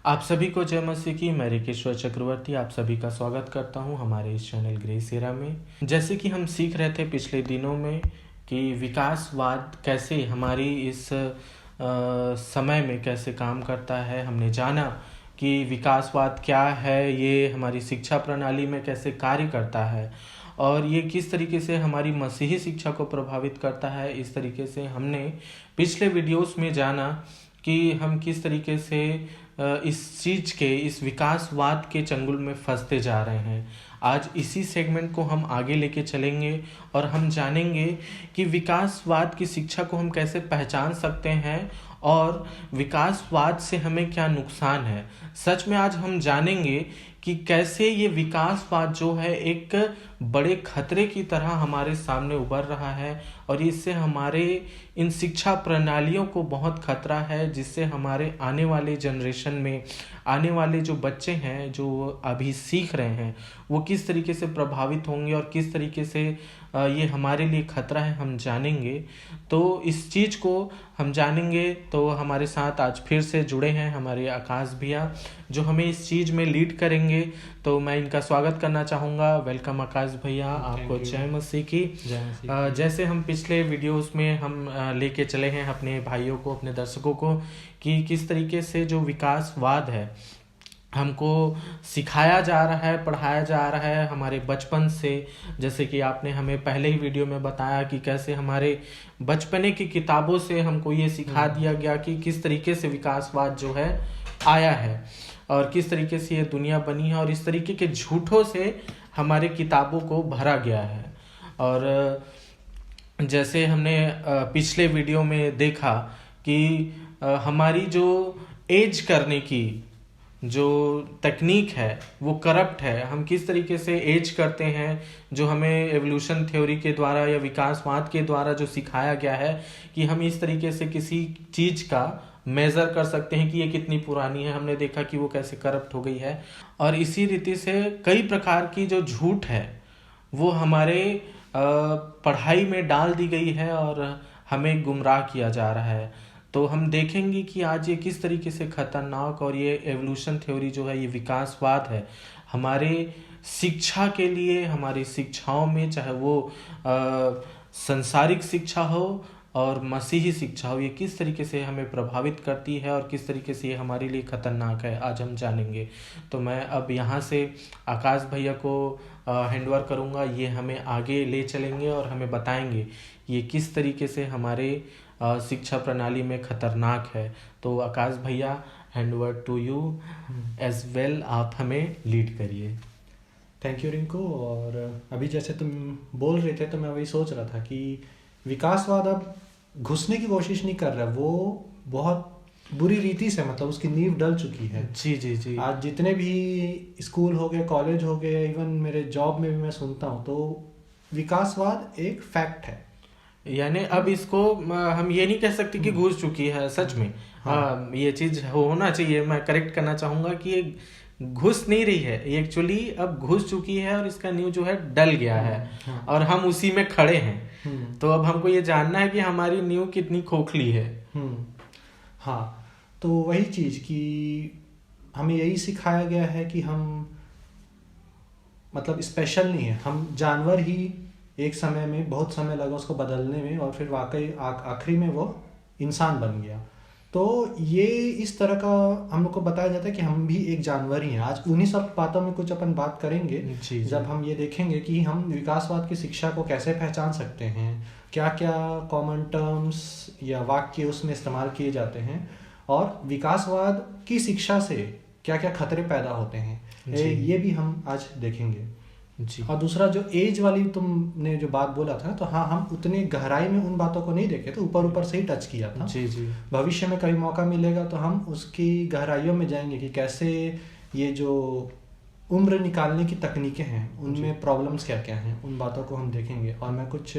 आप सभी को जय मसीह की। मैं रिकेश्वर चक्रवर्ती आप सभी का स्वागत करता हूं हमारे इस चैनल ग्रेस एरा में। जैसे कि हम सीख रहे थे पिछले दिनों में कि विकासवाद कैसे हमारी इस समय में कैसे काम करता है। हमने जाना कि विकासवाद क्या है, ये हमारी शिक्षा प्रणाली में कैसे कार्य करता है और ये किस तरीके से हमारी मसीही शिक्षा को प्रभावित करता है। इस तरीके से हमने पिछले वीडियोस में जाना कि हम किस तरीके से इस चीज़ के, इस विकासवाद के चंगुल में फंसते जा रहे हैं। आज इसी सेगमेंट को हम आगे लेके चलेंगे और हम जानेंगे कि विकासवाद की शिक्षा को हम कैसे पहचान सकते हैं और विकासवाद से हमें क्या नुकसान है। सच में आज हम जानेंगे कि कैसे ये विकासवाद जो है एक बड़े खतरे की तरह हमारे सामने उभर रहा है और इससे हमारे इन शिक्षा प्रणालियों को बहुत खतरा है, जिससे हमारे आने वाले जनरेशन में आने वाले जो बच्चे हैं जो अभी सीख रहे हैं वो किस तरीके से प्रभावित होंगे और किस तरीके से ये हमारे लिए खतरा है, हम जानेंगे। तो इस चीज़ को हम जानेंगे तो हमारे साथ आज फिर से जुड़े हैं हमारे आकाश भैया जो हमें इस चीज़ में लीड करेंगे। तो मैं इनका स्वागत करना चाहूँगा। वेलकम आकाश भैया, आपको जय मसीह की। जैसे हम पिछले वीडियोस में हम लेके चले हैं अपने भाइयों को, अपने दर्शकों को कि किस तरीके से जो विकासवाद है हमको सिखाया जा रहा है, पढ़ाया जा रहा है हमारे बचपन से। जैसे कि आपने हमें पहले ही वीडियो में बताया कि कैसे हमारे बचपने की किताबों से हमको ये सिखा दिया गया कि किस तरीके से विकासवाद जो है आया है और किस तरीके से ये दुनिया बनी है और इस तरीके के झूठों से हमारे किताबों को भरा गया है। और जैसे हमने पिछले वीडियो में देखा कि हमारी जो एज करने की जो तकनीक है वो करप्ट है। हम किस तरीके से एज करते हैं, जो हमें एवोल्यूशन थ्योरी के द्वारा या विकासवाद के द्वारा जो सिखाया गया है कि हम इस तरीके से किसी चीज़ का मेज़र कर सकते हैं कि ये कितनी पुरानी है। हमने देखा कि वो कैसे करप्ट हो गई है और इसी रीति से कई प्रकार की जो झूठ है वो हमारे पढ़ाई में डाल दी गई है और हमें गुमराह किया जा रहा है। तो हम देखेंगे कि आज ये किस तरीके से खतरनाक और ये एवोल्यूशन थ्योरी जो है, ये विकासवाद है हमारे शिक्षा के लिए, हमारी शिक्षाओं में, चाहे वो संसारिक शिक्षा हो और मसीही शिक्षा हो, ये किस तरीके से हमें प्रभावित करती है और किस तरीके से ये हमारे लिए खतरनाक है, आज हम जानेंगे। तो मैं अब यहाँ से आकाश भैया को हैंडओवर करूँगा। ये हमें आगे ले चलेंगे और हमें बताएंगे ये किस तरीके से हमारे शिक्षा प्रणाली में खतरनाक है। तो आकाश भैया, handover to you as well, आप हमें लीड करिए। Thank you Rinku. और अभी जैसे तुम बोल रहे थे तो मैं वही सोच रहा था कि विकासवाद अब घुसने की कोशिश नहीं कर रहा, वो बहुत बुरी रीति से, मतलब उसकी नींव डल चुकी है। जी जी जी। आज जितने भी स्कूल हो गए, कॉलेज हो गए, इवन मेरे जॉब में भी मैं सुनता हूँ तो विकासवाद एक फैक्ट है। यानी अब इसको हम ये नहीं कह सकते कि घुस चुकी है, सच में। हाँ, ये चीज होना चाहिए। मैं करेक्ट करना चाहूंगा कि ये घुस नहीं रही है, ये एक्चुअली अब घुस चुकी है और इसका न्यू जो है डल गया है और हम उसी में खड़े हैं। तो अब हमको ये जानना है कि हमारी न्यू कितनी खोखली है। हाँ, तो वही चीज कि हमें यही सिखाया गया है कि हम मतलब स्पेशल नहीं है, हम जानवर ही। एक समय में बहुत समय लगा उसको बदलने में और फिर वाकई आखिरी में वो इंसान बन गया। तो ये इस तरह का हम लोग को बताया जाता है कि हम भी एक जानवर ही हैं। आज उन्हीं सब बातों में कुछ अपन बात करेंगे जी। जब हम ये देखेंगे कि हम विकासवाद की शिक्षा को कैसे पहचान सकते हैं, क्या क्या कॉमन टर्म्स या वाक्य उसमें इस्तेमाल किए जाते हैं और विकासवाद की शिक्षा से क्या क्या खतरे पैदा होते हैं, ये भी हम आज देखेंगे जी। और दूसरा जो एज वाली तुमने जो बात बोला था, तो हाँ, हम उतने गहराई में उन बातों को नहीं देखे थे, ऊपर ऊपर से ही टच किया था। जी जी। भविष्य में कभी मौका मिलेगा तो हम उसकी गहराइयों में जाएंगे कि कैसे ये जो उम्र निकालने की तकनीकें हैं उनमें प्रॉब्लम्स क्या क्या हैं, उन बातों को हम देखेंगे। और मैं कुछ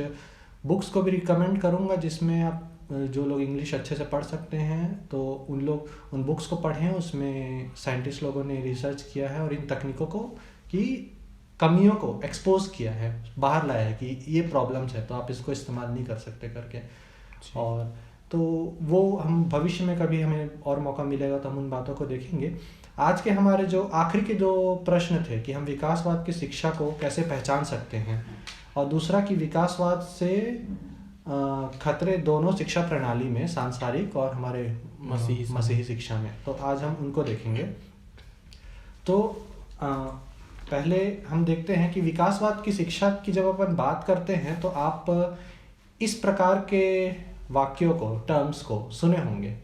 बुक्स को भी रिकमेंड करूँगा जिसमें आप जो लोग इंग्लिश अच्छे से पढ़ सकते हैं तो उन लोग उन बुक्स को पढ़ें। उसमें साइंटिस्ट लोगों ने रिसर्च किया है और इन तकनीकों को की कमियों को एक्सपोज किया है, बाहर लाया है कि ये प्रॉब्लम्स है तो आप इसको इस्तेमाल नहीं कर सकते करके। और तो वो हम भविष्य में कभी हमें और मौका मिलेगा तो हम उन बातों को देखेंगे। आज के हमारे जो आखिरी के दो प्रश्न थे कि हम विकासवाद की शिक्षा को कैसे पहचान सकते हैं, और दूसरा कि विकासवाद से खतरे दोनों शिक्षा प्रणाली में, सांसारिक और हमारे मसीही शिक्षा में। तो आज हम उनको देखेंगे। तो पहले हम देखते हैं कि विकासवाद की शिक्षा की जब अपन बात करते हैं तो आप इस प्रकार के वाक्यों को, टर्म्स को सुने होंगे।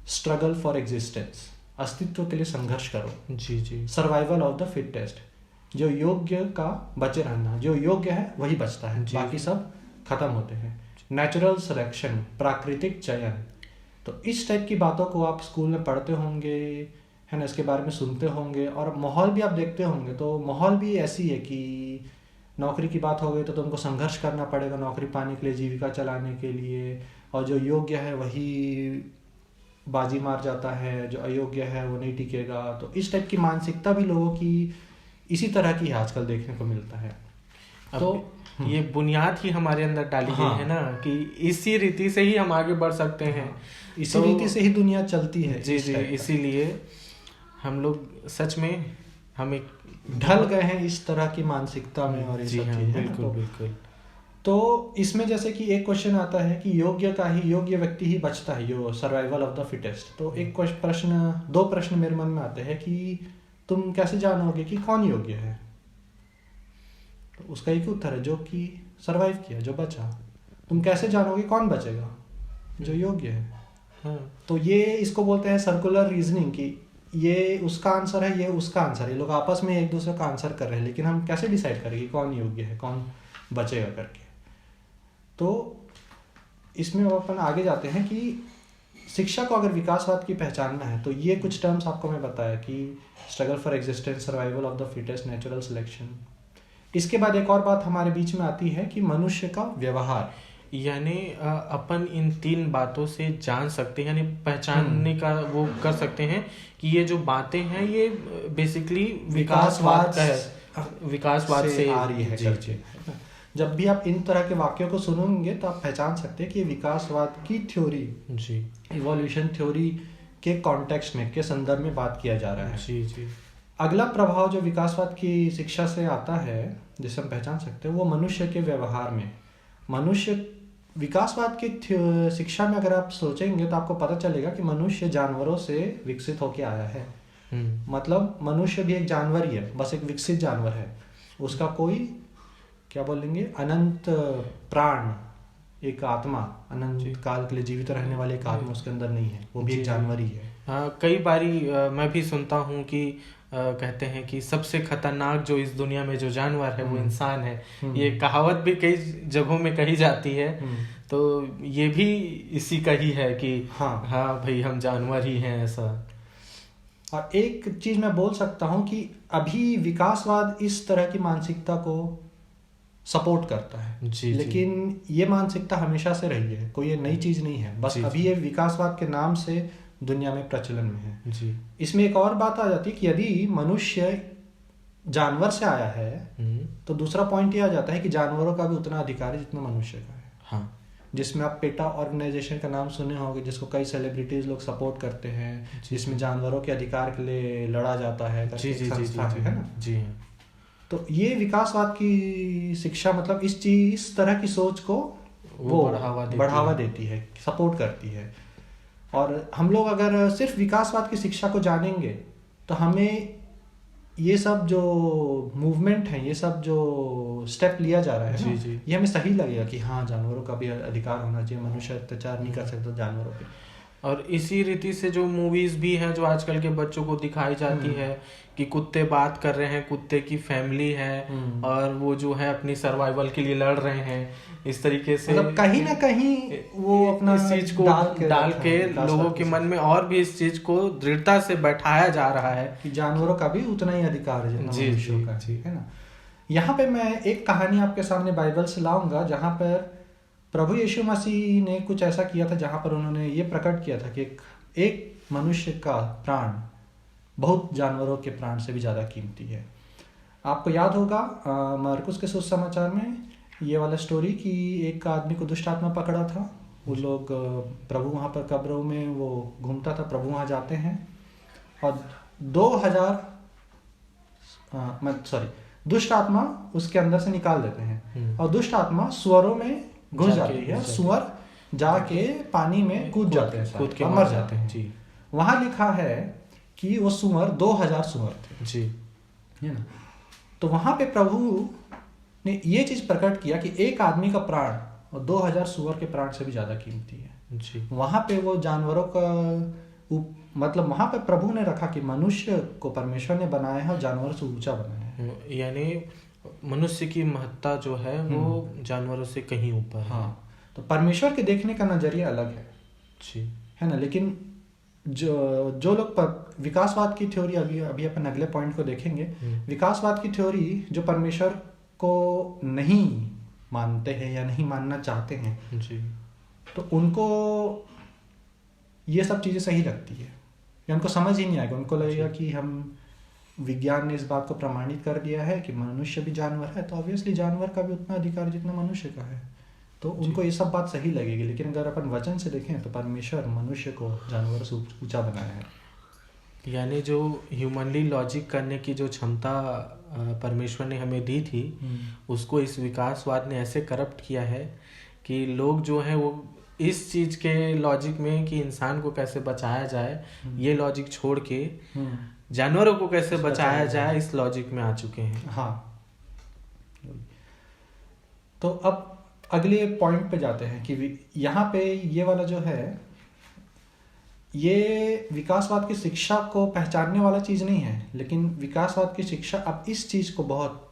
स्ट्रगल फॉर एग्जिस्टेंस, अस्तित्व के लिए संघर्ष करो। जी जी। सर्वाइवल ऑफ द फिटेस्ट, जो योग्य का बचे रहना, जो योग्य है वही बचता है, बाकी सब खत्म होते हैं। नेचुरल सिलेक्शन, प्राकृतिक चयन। तो इस टाइप की बातों को आप स्कूल में पढ़ते होंगे, है ना, इसके बारे में सुनते होंगे, और माहौल भी आप देखते होंगे। तो माहौल भी ऐसी है कि नौकरी की बात हो गई तो तुमको संघर्ष करना पड़ेगा नौकरी पाने के लिए, जीविका चलाने के लिए, और जो योग्य है वही बाजी मार जाता है, जो अयोग्य है वो नहीं टिकेगा। तो इस टाइप की मानसिकता भी लोगों की इसी तरह की आजकल देखने को मिलता है। तो ये बुनियाद ही हमारे अंदर डाली गई है ना, कि इसी रीति से ही हम आगे बढ़ सकते हैं, इसी रीति से ही दुनिया चलती है। जी जी। इसीलिए हम लोग सच में हम एक ढल गए हैं इस तरह की मानसिकता में, और ये सब चीजें। बिल्कुल बिल्कुल। तो इसमें जैसे कि एक क्वेश्चन आता है कि योग्य व्यक्ति ही बचता है, यो सर्वाइवल ऑफ द फिटेस्ट। तो एक दो प्रश्न मेरे मन में आते हैं कि तुम कैसे जानोगे कि कौन योग्य है? तो उसका एक उत्तर है, जो कि सरवाइव किया, जो बचा। तुम कैसे जानोगे कौन बचेगा? जो योग्य है। हाँ। तो ये इसको बोलते हैं सर्कुलर रीजनिंग, कि ये उसका आंसर है, ये उसका आंसर है। ये लोग आपस में एक दूसरे का आंसर कर रहे हैं, लेकिन हम कैसे डिसाइड करेंगे कौन योग्य है, कौन बचेगा करके? तो इसमें अपन आगे जाते हैं कि शिक्षा को अगर विकासवाद की पहचानना है तो ये कुछ टर्म्स आपको मैं बताया कि struggle for existence, survival of the fittest, natural selection. इसके बाद एक और बात हमारे बीच में आती है कि मनुष्य का व्यवहार, यानी अपन इन तीन बातों से जान सकते हैं, यानी पहचानने का वो कर सकते हैं कि ये जो बातें हैं ये बेसिकली विकासवाद का है, विकासवाद से आ रही है करके। जब भी आप इन तरह के वाक्यों को सुनेंगे तो आप पहचान सकते हैं कि विकासवाद की थ्योरी, जी, इवोल्यूशन थ्योरी के कॉन्टेक्स्ट में, के संदर्भ में बात किया जा रहा है। जी जी। अगला प्रभाव जो विकासवाद की शिक्षा से आता है, जिसे हम पहचान सकते हैं, वो मनुष्य के व्यवहार में। मनुष्य विकासवाद की शिक्षा में अगर आप सोचेंगे तो आपको पता चलेगा कि मनुष्य जानवरों से विकसित होकर आया है। मतलब मनुष्य भी एक जानवर ही है, बस एक विकसित जानवर है। उसका कोई, क्या बोलेंगे, अनंत प्राण, एक आत्मा, अनंत काल के लिए जीवित रहने वाली एक आत्मा उसके अंदर नहीं है, वो भी एक जानवर ही है। कई बारी मैं भी सुनता हूँ कि कहते हैं कि सबसे खतरनाक जो इस दुनिया में जो जानवर है वो इंसान है। ये कहावत भी कई जगहों में कही जाती है। तो ये भी इसी का ही है कि हाँ भाई हम जानवर ही हैं, ऐसा। और एक चीज मैं बोल सकता हूँ कि अभी विकासवाद इस तरह की मानसिकता को सपोर्ट करता है। जी, लेकिन जी। ये मानसिकता हमेशा से रही है, कोई ये नई चीज नहीं है, बस अभी ये विकासवाद के नाम से दुनिया में प्रचलन में है। जी। इसमें एक और बात आ जाती है कि यदि मनुष्य जानवर से आया है तो दूसरा पॉइंट ये आ जाता है कि जानवरों का भी उतना अधिकार है जितना मनुष्य का है। हाँ। जिसमें आप पेटा ऑर्गेनाइजेशन का नाम सुने होंगे, जिसको कई सेलिब्रिटीज लोग सपोर्ट करते हैं, जिसमें जानवरों के अधिकार के लिए लड़ा जाता है। जी जी जी जी, है ना? जी। तो ये विकासवाद की शिक्षा मतलब इस तरह की सोच को वो बढ़ावा देती है, सपोर्ट करती है। और हम लोग अगर सिर्फ विकासवाद की शिक्षा को जानेंगे तो हमें ये सब जो मूवमेंट है, ये सब जो स्टेप लिया जा रहा है ना, ये हमें सही लगेगा कि हाँ, जानवरों का भी अधिकार होना चाहिए, मनुष्य अत्याचार नहीं कर सकता जानवरों पे। और इसी रीति से जो मूवीज भी हैं जो आजकल के बच्चों को दिखाई जाती है कि कुत्ते बात कर रहे हैं, कुत्ते की फैमिली है और वो जो है अपनी सर्वाइवल के लिए लड़ रहे हैं, इस तरीके से मतलब कहीं ना कहीं वो अपना इस चीज को डाल के लोगों के मन में और भी इस चीज को दृढ़ता से बैठाया जा रहा है कि जानवरों का भी उतना ही अधिकार है जितना मनुष्यों का है ना। यहाँ पे मैं एक कहानी आपके सामने बाइबल से लाऊंगा, जहाँ पर प्रभु यीशु मसीह ने कुछ ऐसा किया था, जहाँ पर उन्होंने ये प्रकट किया था कि एक मनुष्य का प्राण बहुत जानवरों के प्राण से भी ज़्यादा कीमती है। आपको याद होगा मरकुस के सुसमाचार में ये वाला स्टोरी कि एक आदमी को दुष्ट आत्मा पकड़ा था। वो लोग प्रभु वहाँ पर कब्रों में वो घूमता था, प्रभु वहाँ जाते हैं और दुष्ट आत्मा उसके अंदर से निकाल देते हैं और दुष्ट आत्मा सुअरों में घुस जाती है, सुअर जाके पानी में कूद जाते हैं, कूद के मर जाते हैं जी। वहां लिखा है कि वो सुअर 2000 सुअर थे जी, है ना। तो वहां पे प्रभु ने ये चीज प्रकट किया कि एक आदमी का प्राण और 2000 सुअर के प्राण से भी ज्यादा कीमती है जी। वहां पे वो जानवरों का मतलब वहां पे प्रभु ने रखा कि मनुष्य को परमेश्वर ने बनाया है और जानवरों से ऊंचा बनाया है। यानी मनुष्य की महत्ता जो है वो जानवरों से कहीं ऊपर है। हाँ, तो परमेश्वर के देखने का नजरिया अलग है जी, है ना। लेकिन जो लोग विकासवाद की थ्योरी, अभी अपन अगले पॉइंट को देखेंगे, विकासवाद की थ्योरी जो परमेश्वर को नहीं मानते हैं या नहीं मानना चाहते हैं जी, तो उनको ये सब चीजें सही लगती है या उनको समझ ही नहीं आएगा। उनको लगेगा कि हम विज्ञान ने इस बात को प्रमाणित कर दिया है कि मनुष्य भी जानवर है, तो ऑब्वियसली जानवर का भी उतना अधिकार जितना मनुष्य का है, तो उनको ये सब बात सही लगेगी। लेकिन अगर अपन वचन से देखें तो परमेश्वर मनुष्य को जानवर से ऊंचा बनाया है। यानी जो ह्यूमनली लॉजिक करने की जो क्षमता परमेश्वर ने हमें दी थी उसको इस विकासवाद ने ऐसे करप्ट किया है कि लोग जो है वो इस चीज के लॉजिक में कि इंसान को कैसे बचाया जाए ये लॉजिक छोड़ के जानवरों को कैसे बचाया जाए इस लॉजिक में आ चुके हैं। हाँ, तो अब अगले पॉइंट पे जाते हैं कि यहाँ पे ये वाला जो है ये विकासवाद की शिक्षा को पहचानने वाला चीज नहीं है, लेकिन विकासवाद की शिक्षा अब इस चीज को बहुत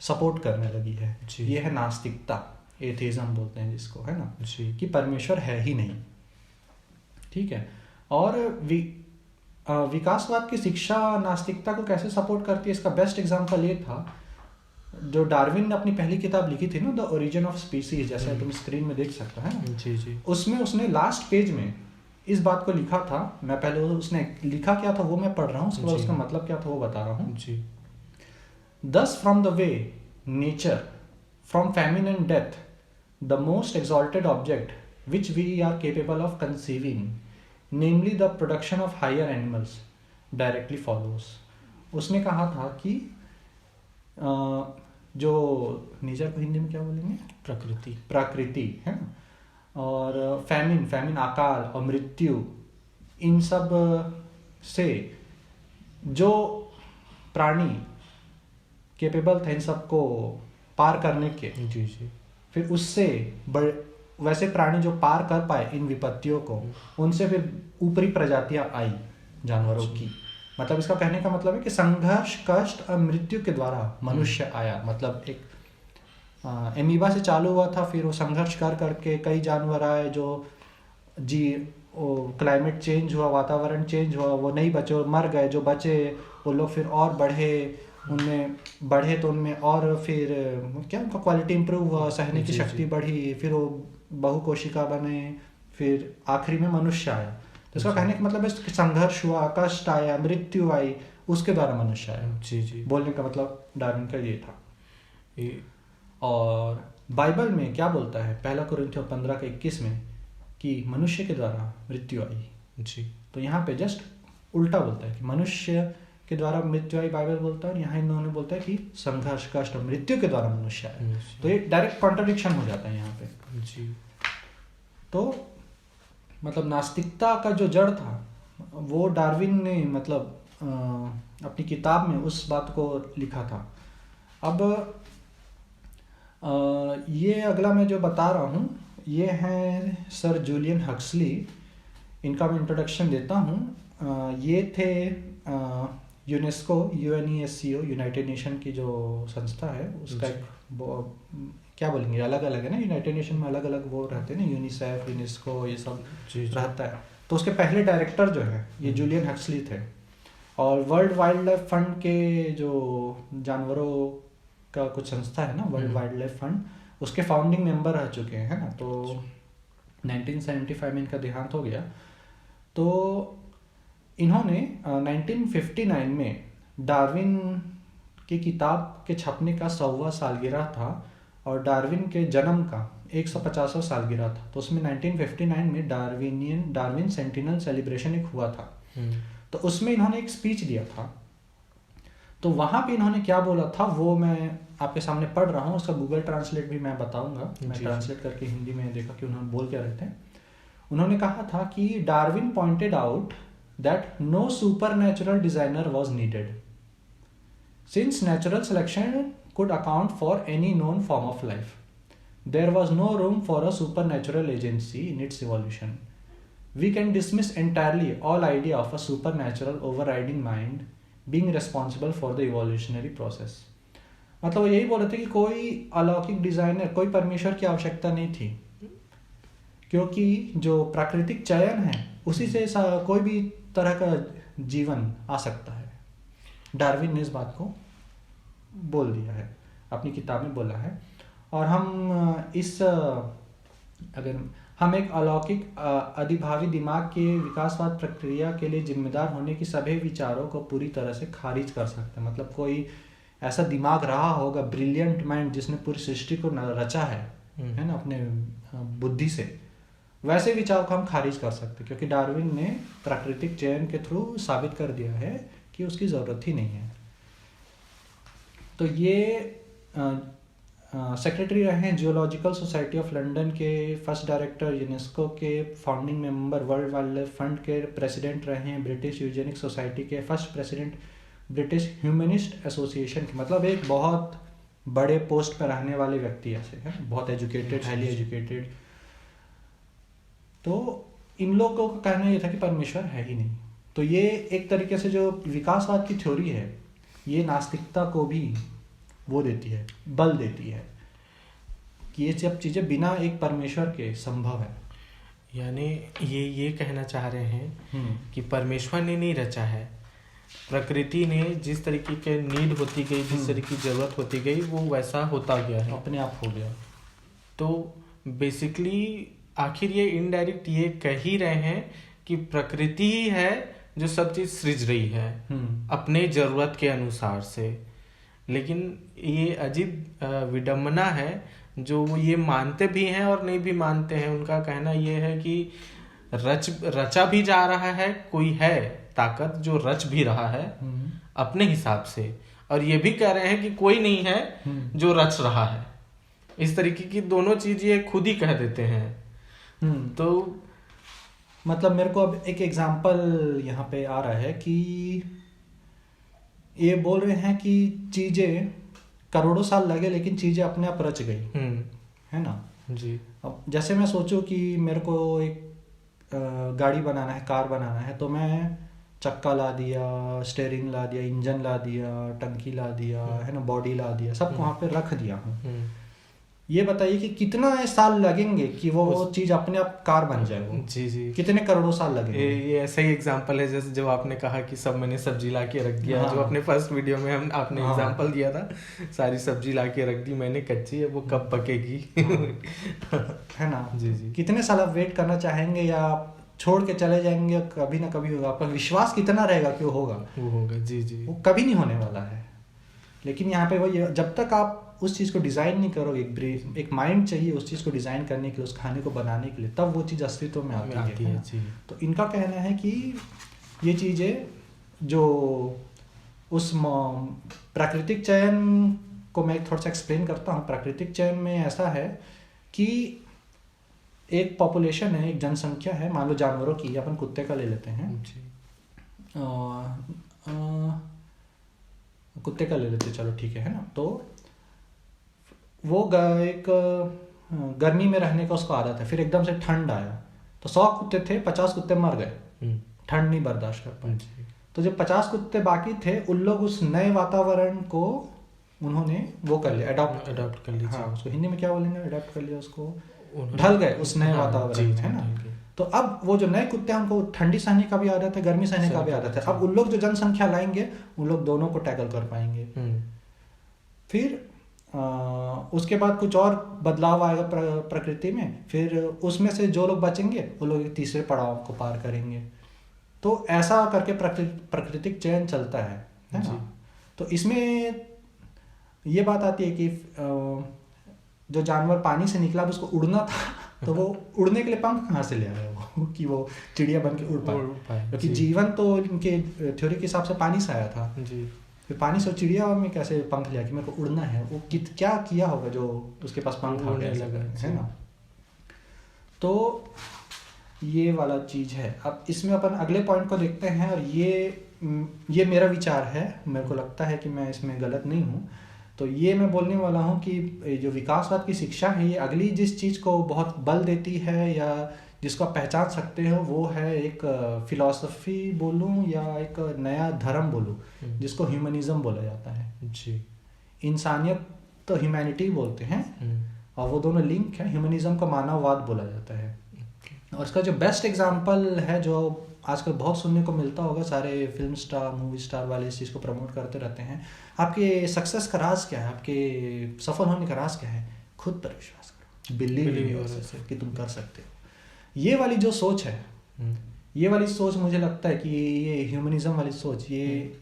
सपोर्ट करने लगी है। ये है नास्तिकता, एथिज्म बोलते हैं जिसको, है ना जी। कि परमेश्वर है ही नहीं, ठीक है। और विकासवाद की शिक्षा नास्तिकता को कैसे सपोर्ट करती है, इसका बेस्ट एग्जांपल ये था जो डार्विन ने अपनी पहली किताब लिखी थी ना, द ओरिजिन ऑफ स्पीसीज, जैसे तुम स्क्रीन में देख सकते हो, है ना। जी जी। उसमें उसने लास्ट पेज में इस बात को लिखा था, मैं पहले उसने लिखा क्या था वो मैं पढ़ रहा हूँ, उसके बाद उसका मतलब क्या था वो बता रहा हूँ जी। Thus from the way nature, from famine and death, the most exalted object which we are capable of conceiving, namely the production of higher animals, directly follows. उसने कहा था कि जो नेचर को हिंदी में क्या बोलेंगे, प्रकृति है ना, और फैमिन अकाल और मृत्यु, इन सब से जो प्राणी केपेबल थे इन सबको पार करने के, जी जी, फिर उससे वैसे प्राणी जो पार कर पाए इन विपत्तियों को, उनसे फिर ऊपरी प्रजातियां आई जानवरों की। मतलब इसका कहने का मतलब है कि संघर्ष, कष्ट और मृत्यु के द्वारा मनुष्य आया। मतलब एक एमीबा से चालू हुआ था, फिर वो संघर्ष कर करके कई जानवर आए जो क्लाइमेट चेंज हुआ, वातावरण चेंज हुआ, वो नहीं बचे, वो मर गए। जो बचे वो लोग फिर और उनमें बढ़े तो उनमें और फिर क्या उनका क्वालिटी इंप्रूव हुआ, सहने की शक्ति बढ़ी, फिर वो बहुकोशिका बने, फिर आखिरी में मनुष्य आया। तो इसका कहने का मतलब है कि संघर्ष हुआ, कष्ट आया, मृत्यु आई, उसके द्वारा मनुष्य आया। जी जी। बोलने का मतलब डार्विन का ये था। और बाइबल में क्या बोलता है, 1 कुरिन्थियों 15:21 में, कि मनुष्य के द्वारा मृत्यु आई। जी। तो यहाँ पे जस्ट उल्टा बोलता है कि मनुष्य के द्वारा मृत्यु आई, बाइबल बोलता है, और यहाँ इन्होंने बोलता है कि संघर्ष, कष्ट और मृत्यु के द्वारा मनुष्य आया। तो ये डायरेक्ट कॉन्ट्रडिक्शन हो जाता है यहाँ पे। जी। तो मतलब नास्तिकता का जो जड़ था वो डार्विन ने मतलब अपनी किताब में उस बात को लिखा था। अब ये अगला मैं जो बता रहा हूँ ये है सर जूलियन हक्सली। इनका मैं इंट्रोडक्शन देता हूँ। ये थे यूनेस्को, UNESCO, यूनाइटेड नेशन की जो संस्था है उसका एक क्या बोलेंगे, अलग अलग है ना, यूनाइटेड नेशन में अलग अलग वो रहते हैं ना, यूनिसेफ, यूनेस्को, ये सब रहता है। तो उसके पहले डायरेक्टर जो है ये जूलियन हक्सली थे। और वर्ल्ड वाइल्ड लाइफ फंड के जो जानवरों का कुछ संस्था है ना, वर्ल्ड वाइल्ड लाइफ फंड, उसके फाउंडिंग मेंबर रह चुके हैं, है ना। तो 1975 में इनका देहांत हो गया। तो इन्होंने 1959 में डार्विन की किताब के छपने का 100वां सालगिरह था और डार्विन के जन्म का 150वां सालगिरह था। तो उसमें 1959 में डार्विन सेंटिनल सेलिब्रेशन एक हुआ था। तो उसमें इन्होंने एक स्पीच दिया था। तो वहाँ पे इन्होंने क्या बोला था वो मैं आपके सामने पढ़ रहा हूँ, उसका गूगल ट्रांसलेट भी मैं बताऊंगा। मैं ट्रांसलेट करके हिंदी में देखा कि उन्होंने बोल क्या रहे थे। उन्होंने कहा था कि Darwin pointed out that no supernatural designer was needed since natural selection could account for any known form of life. There was no room for a supernatural agency in its evolution. We can dismiss entirely all idea of a supernatural overriding mind being responsible for the evolutionary process. मतलब वो यही बोल रहे थे कि कोई अलौकिक designer, कोई परमेश्वर की आवश्यकता नहीं थी, क्योंकि जो प्राकृतिक चयन है उसी से कोई भी तरह का जीवन आ सकता है। डार्विन ने इस बात को बोल दिया है, अपनी किताब में बोला है। और हम अगर हम एक अलौकिक अधिभावी दिमाग के विकासवाद प्रक्रिया के लिए जिम्मेदार होने की सभी विचारों को पूरी तरह से खारिज कर सकते हैं। मतलब कोई ऐसा दिमाग रहा होगा, ब्रिलियंट माइंड, जिसने पूरी सृष्टि को रचा है ना, अपने बुद्धि से, वैसे विचार को हम खारिज कर सकते हैं, क्योंकि डार्विन ने प्राकृतिक चयन के थ्रू साबित कर दिया है कि उसकी ज़रूरत ही नहीं है। तो ये सेक्रेटरी रहे हैं जियोलॉजिकल सोसाइटी ऑफ लंदन के, फर्स्ट डायरेक्टर यूनेस्को के, founding member world wild life fund के, प्रेसिडेंट रहे हैं ब्रिटिश यूजेनिक सोसाइटी के, first president British humanist association के। मतलब एक बहुत बड़े पोस्ट पर रहने वाले व्यक्ति ऐसे हैं, बहुत एजुकेटेड, हाईली एजुकेटेड। तो इन लोगों का कहना ये था कि परमेश्वर है ही नहीं। तो ये एक तरीके से जो विकासवाद की थ्योरी है, ये नास्तिकता को भी वो देती है, बल देती है कि ये सब चीज़ें बिना एक परमेश्वर के संभव है। यानी ये कहना चाह रहे हैं कि परमेश्वर ने नहीं रचा है, प्रकृति ने जिस तरीके के नीड होती गई, जिस तरीके की जरूरत होती गई, वो वैसा होता गया है, अपने आप हो गया। तो बेसिकली आखिर ये इनडायरेक्ट ये कह ही रहे हैं कि प्रकृति ही है जो सब चीज सृज रही है अपने जरूरत के अनुसार से। लेकिन ये अजीब विडंबना है, जो वो ये मानते भी हैं और नहीं भी मानते हैं। उनका कहना ये है कि रचा भी जा रहा है, कोई है ताकत जो रच भी रहा है अपने हिसाब से, और ये भी कह रहे हैं कि कोई नहीं है जो रच रहा है। इस तरीके की दोनों चीज ये खुद ही कह देते हैं। तो मतलब मेरे को अब एक एग्जांपल यहाँ पे आ रहा है कि ये बोल रहे हैं कि चीजें करोड़ों साल लगे लेकिन चीजें अपने आप रच गई, है ना जी। अब जैसे मैं सोचूं कि मेरे को एक गाड़ी बनाना है, कार बनाना है, तो मैं चक्का ला दिया, स्टेयरिंग ला दिया, इंजन ला दिया, टंकी ला दिया, है ना, बॉडी ला दिया, सब वहाँ पे रख दिया हूँ। ये बताइए कि कितना साल लगेंगे कि वो चीज अपने आप कार बन जाए वो? जी। कितने करोड़ों साल लगेंगे? ये ऐसा ही एग्जांपल है जैसे जो आपने कहा कि सब मैंने सब्जी ला के रख दिया। जो अपने फर्स्ट वीडियो में आपने एग्जांपल दिया था, सारी सब्जी ला के रख दी मैंने कच्ची, है वो कब पकेगी? है ना जी। कितने साल आप वेट करना चाहेंगे या छोड़ के चले जाएंगे? कभी ना कभी होगा। आपका विश्वास कितना रहेगा कि वो होगा? वो होगा। जी। वो कभी नहीं होने वाला है। लेकिन यहाँ पे वही, जब तक आप उस चीज़ को डिज़ाइन नहीं करोगे, एक माइंड चाहिए उस चीज़ को डिज़ाइन करने के लिए, उस खाने को बनाने के लिए, तब वो चीज़ अस्तित्व में आती है। जी। तो इनका कहना है कि ये चीज़ें जो उस प्राकृतिक चयन को मैं थोड़ा सा एक्सप्लेन करता हूँ। प्राकृतिक चयन में ऐसा है कि एक पॉपुलेशन है, एक जनसंख्या है, मान लो जानवरों की, अपन कुत्ते का ले लेते हैं, कुत्ते का ले लेते, चलो ठीक है ना। तो वो एक गर्मी में रहने का उसको आदत है, फिर एकदम से ठंड आया तो 100 कुत्ते थे, 50 कुत्ते मर गए, ठंड नहीं बर्दाश्त कर पाए। तो जो 50 कुत्ते बाकी थे, उन लोग उस नए वातावरण को उन्होंने वो कर लिया, अडॉप्ट कर लिया। हाँ, उसको हिंदी में क्या बोलेंगे? अडॉप्ट कर लिया, उसको ढल गए उस नए वातावरण, है ना। तो अब वो जो नए कुत्ते हैं उनको ठंडी सहने का भी आदत है, गर्मी सहने का भी आदत है। अब उन लोग जो जनसंख्या लाएंगे, उन लोग दोनों को टैकल कर पाएंगे। फिर उसके बाद कुछ और बदलाव आएगा प्रकृति में, फिर उसमें से जो लोग बचेंगे वो लोग तीसरे पड़ाव को पार करेंगे। तो ऐसा करके प्राकृतिक चयन चलता है ना। तो इसमें ये बात आती है कि जो जानवर पानी से निकला, अब उसको उड़ना था, तो वो उड़ने के लिए पंख कहाँ से ले आया वो? कि वो चिड़िया बन के उड़ पाए, क्योंकि जीवन तो इनके थ्योरी के हिसाब से पानी से आया था जी। फिर पानी से चिड़िया में कैसे पंख लिया कि मेरे को उड़ना है, वो क्या किया होगा जो उसके पास पंख आ गया लगा, है ना। तो ये वाला चीज़ है। अब इसमें अपन अगले पॉइंट को देखते हैं, और ये मेरा विचार है, मेरे को लगता है कि मैं इसमें गलत नहीं हूँ। तो ये मैं बोलने वाला हूँ कि जो विकासवाद की शिक्षा है, ये अगली जिस चीज़ को बहुत बल देती है या जिसको आप पहचान सकते हो, वो है एक फिलॉसफी बोलूँ या एक नया धर्म बोलूँ, जिसको ह्यूमनिज्म बोला जाता है जी। इंसानियत तो ह्यूमैनिटी बोलते हैं, और वो दोनों लिंक है। ह्यूमनिज्म को मानववाद बोला जाता है। और इसका जो बेस्ट एग्जांपल है, जो आजकल बहुत सुनने को मिलता होगा, सारे फिल्म स्टार मूवी स्टार वाले इस चीज़ को प्रमोट करते रहते हैं, आपके सक्सेस का राज क्या है, आपके सफल होने का राज क्या है? खुद पर विश्वास करो, बिलीव कि तुम कर सकते हो। ये वाली जो सोच है, ये वाली सोच मुझे लगता है कि ये ह्यूमनिज्म वाली सोच, ये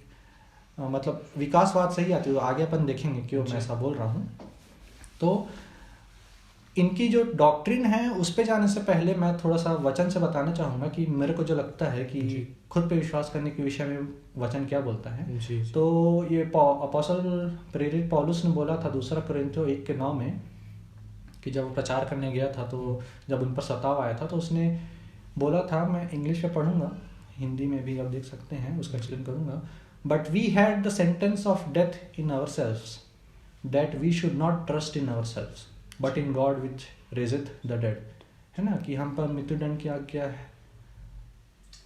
मतलब विकासवाद से ही आती है। आगे अपन देखेंगे क्यों मैं ऐसा बोल रहा हूँ। तो इनकी जो डॉक्ट्रिन है उस पे जाने से पहले मैं थोड़ा सा वचन से बताना चाहूँगा कि मेरे को जो लगता है कि खुद पे विश्वास करने के विषय में वचन क्या बोलता है। जी। तो ये अपोस्टल प्रेरित पौलुस ने बोला था 2 कोरिन्थियों 1:9 में कि जब वो प्रचार करने गया था, तो जब उन पर सताव आया था, तो उसने बोला था, मैं इंग्लिश में पढ़ूंगा, हिंदी में भी आप देख सकते हैं, उसका एक्सप्लेन करूंगा। But we had the sentence of death in ourselves, that we should not trust in ourselves but in God which raiseth the dead. है ना, कि हम पर मृत्युदंड की आज्ञा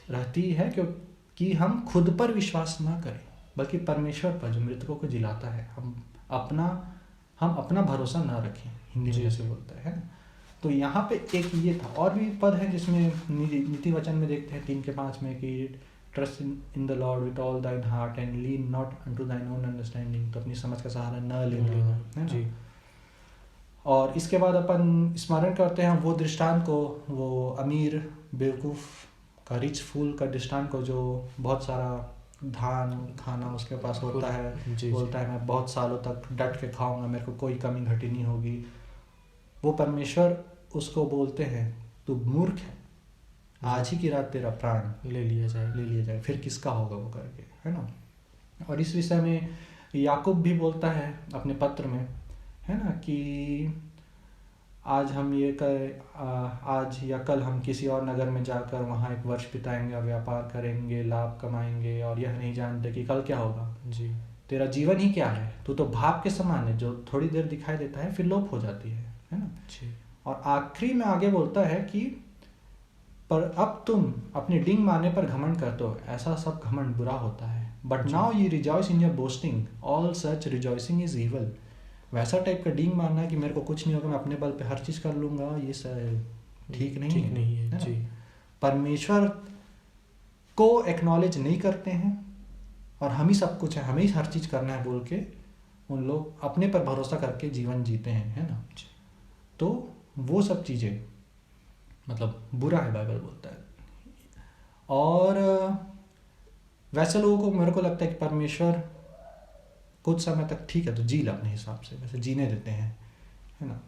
रहती है क्योंकि हम खुद पर विश्वास ना करें, बल्कि परमेश्वर पर जो मृतकों को जिलाता है, हम अपना भरोसा ना रखें, हिंदी में जैसे बोलता है ना। तो यहाँ पे एक ये था, और भी पद है जिसमें नीति वचन में देखते हैं 3:5 में कि trust in the Lord with all thine heart and lean not unto thine own understanding, तो अपनी समझ का सहारा न लेना, है ना। और इसके बाद अपन स्मरण करते हैं वो दृष्टांत को, वो अमीर बेवकूफ़ का, रिच फूल का दृष्टांत को, जो बहुत सारा धान खाना उसके पास होता है, बोलता है मैं बहुत सालों तक डट के खाऊंगा, मेरे को कोई कमी घटी नहीं होगी। वो परमेश्वर उसको बोलते हैं तू मूर्ख है, आज ही की रात तेरा प्राण ले लिया जाए, फिर किसका होगा वो करके, है ना। और इस विषय में याकूब भी बोलता है अपने पत्र में, है ना, कि आज या कल हम किसी और नगर में जाकर वहाँ 1 वर्ष बिताएंगे और व्यापार करेंगे, लाभ कमाएंगे, और यह नहीं जानते कि कल क्या होगा। जी, तेरा जीवन ही क्या है, तू तो भाप के समान है जो थोड़ी देर दिखाई देता है फिर लोप हो जाती है ना। जी। और आखिरी में आगे बोलता है कि पर अब तुम अपने डिंग मारने पर घमंड करते हो, ऐसा सब घमंड बुरा होता है। But now you rejoice in your boasting, all such rejoicing is evil. वैसा टाइप का डींग मारना कि मेरे को कुछ नहीं होगा, मैं अपने बल पे हर चीज़ कर लूँगा, ये ठीक नहीं है। जी। परमेश्वर को एक्नॉलेज नहीं करते हैं, और हम ही सब कुछ है, हमें ही हर चीज़ करना है बोल के उन लोग अपने पर भरोसा करके जीवन जीते हैं, है ना। तो वो सब चीज़ें मतलब बुरा है, बाइबल बोलता है। और वैसे लोगों को मेरे को लगता है कि परमेश्वर कुछ समय तक ठीक है तो जी ला अपने हिसाब से, वैसे जीने देते हैं, है ना।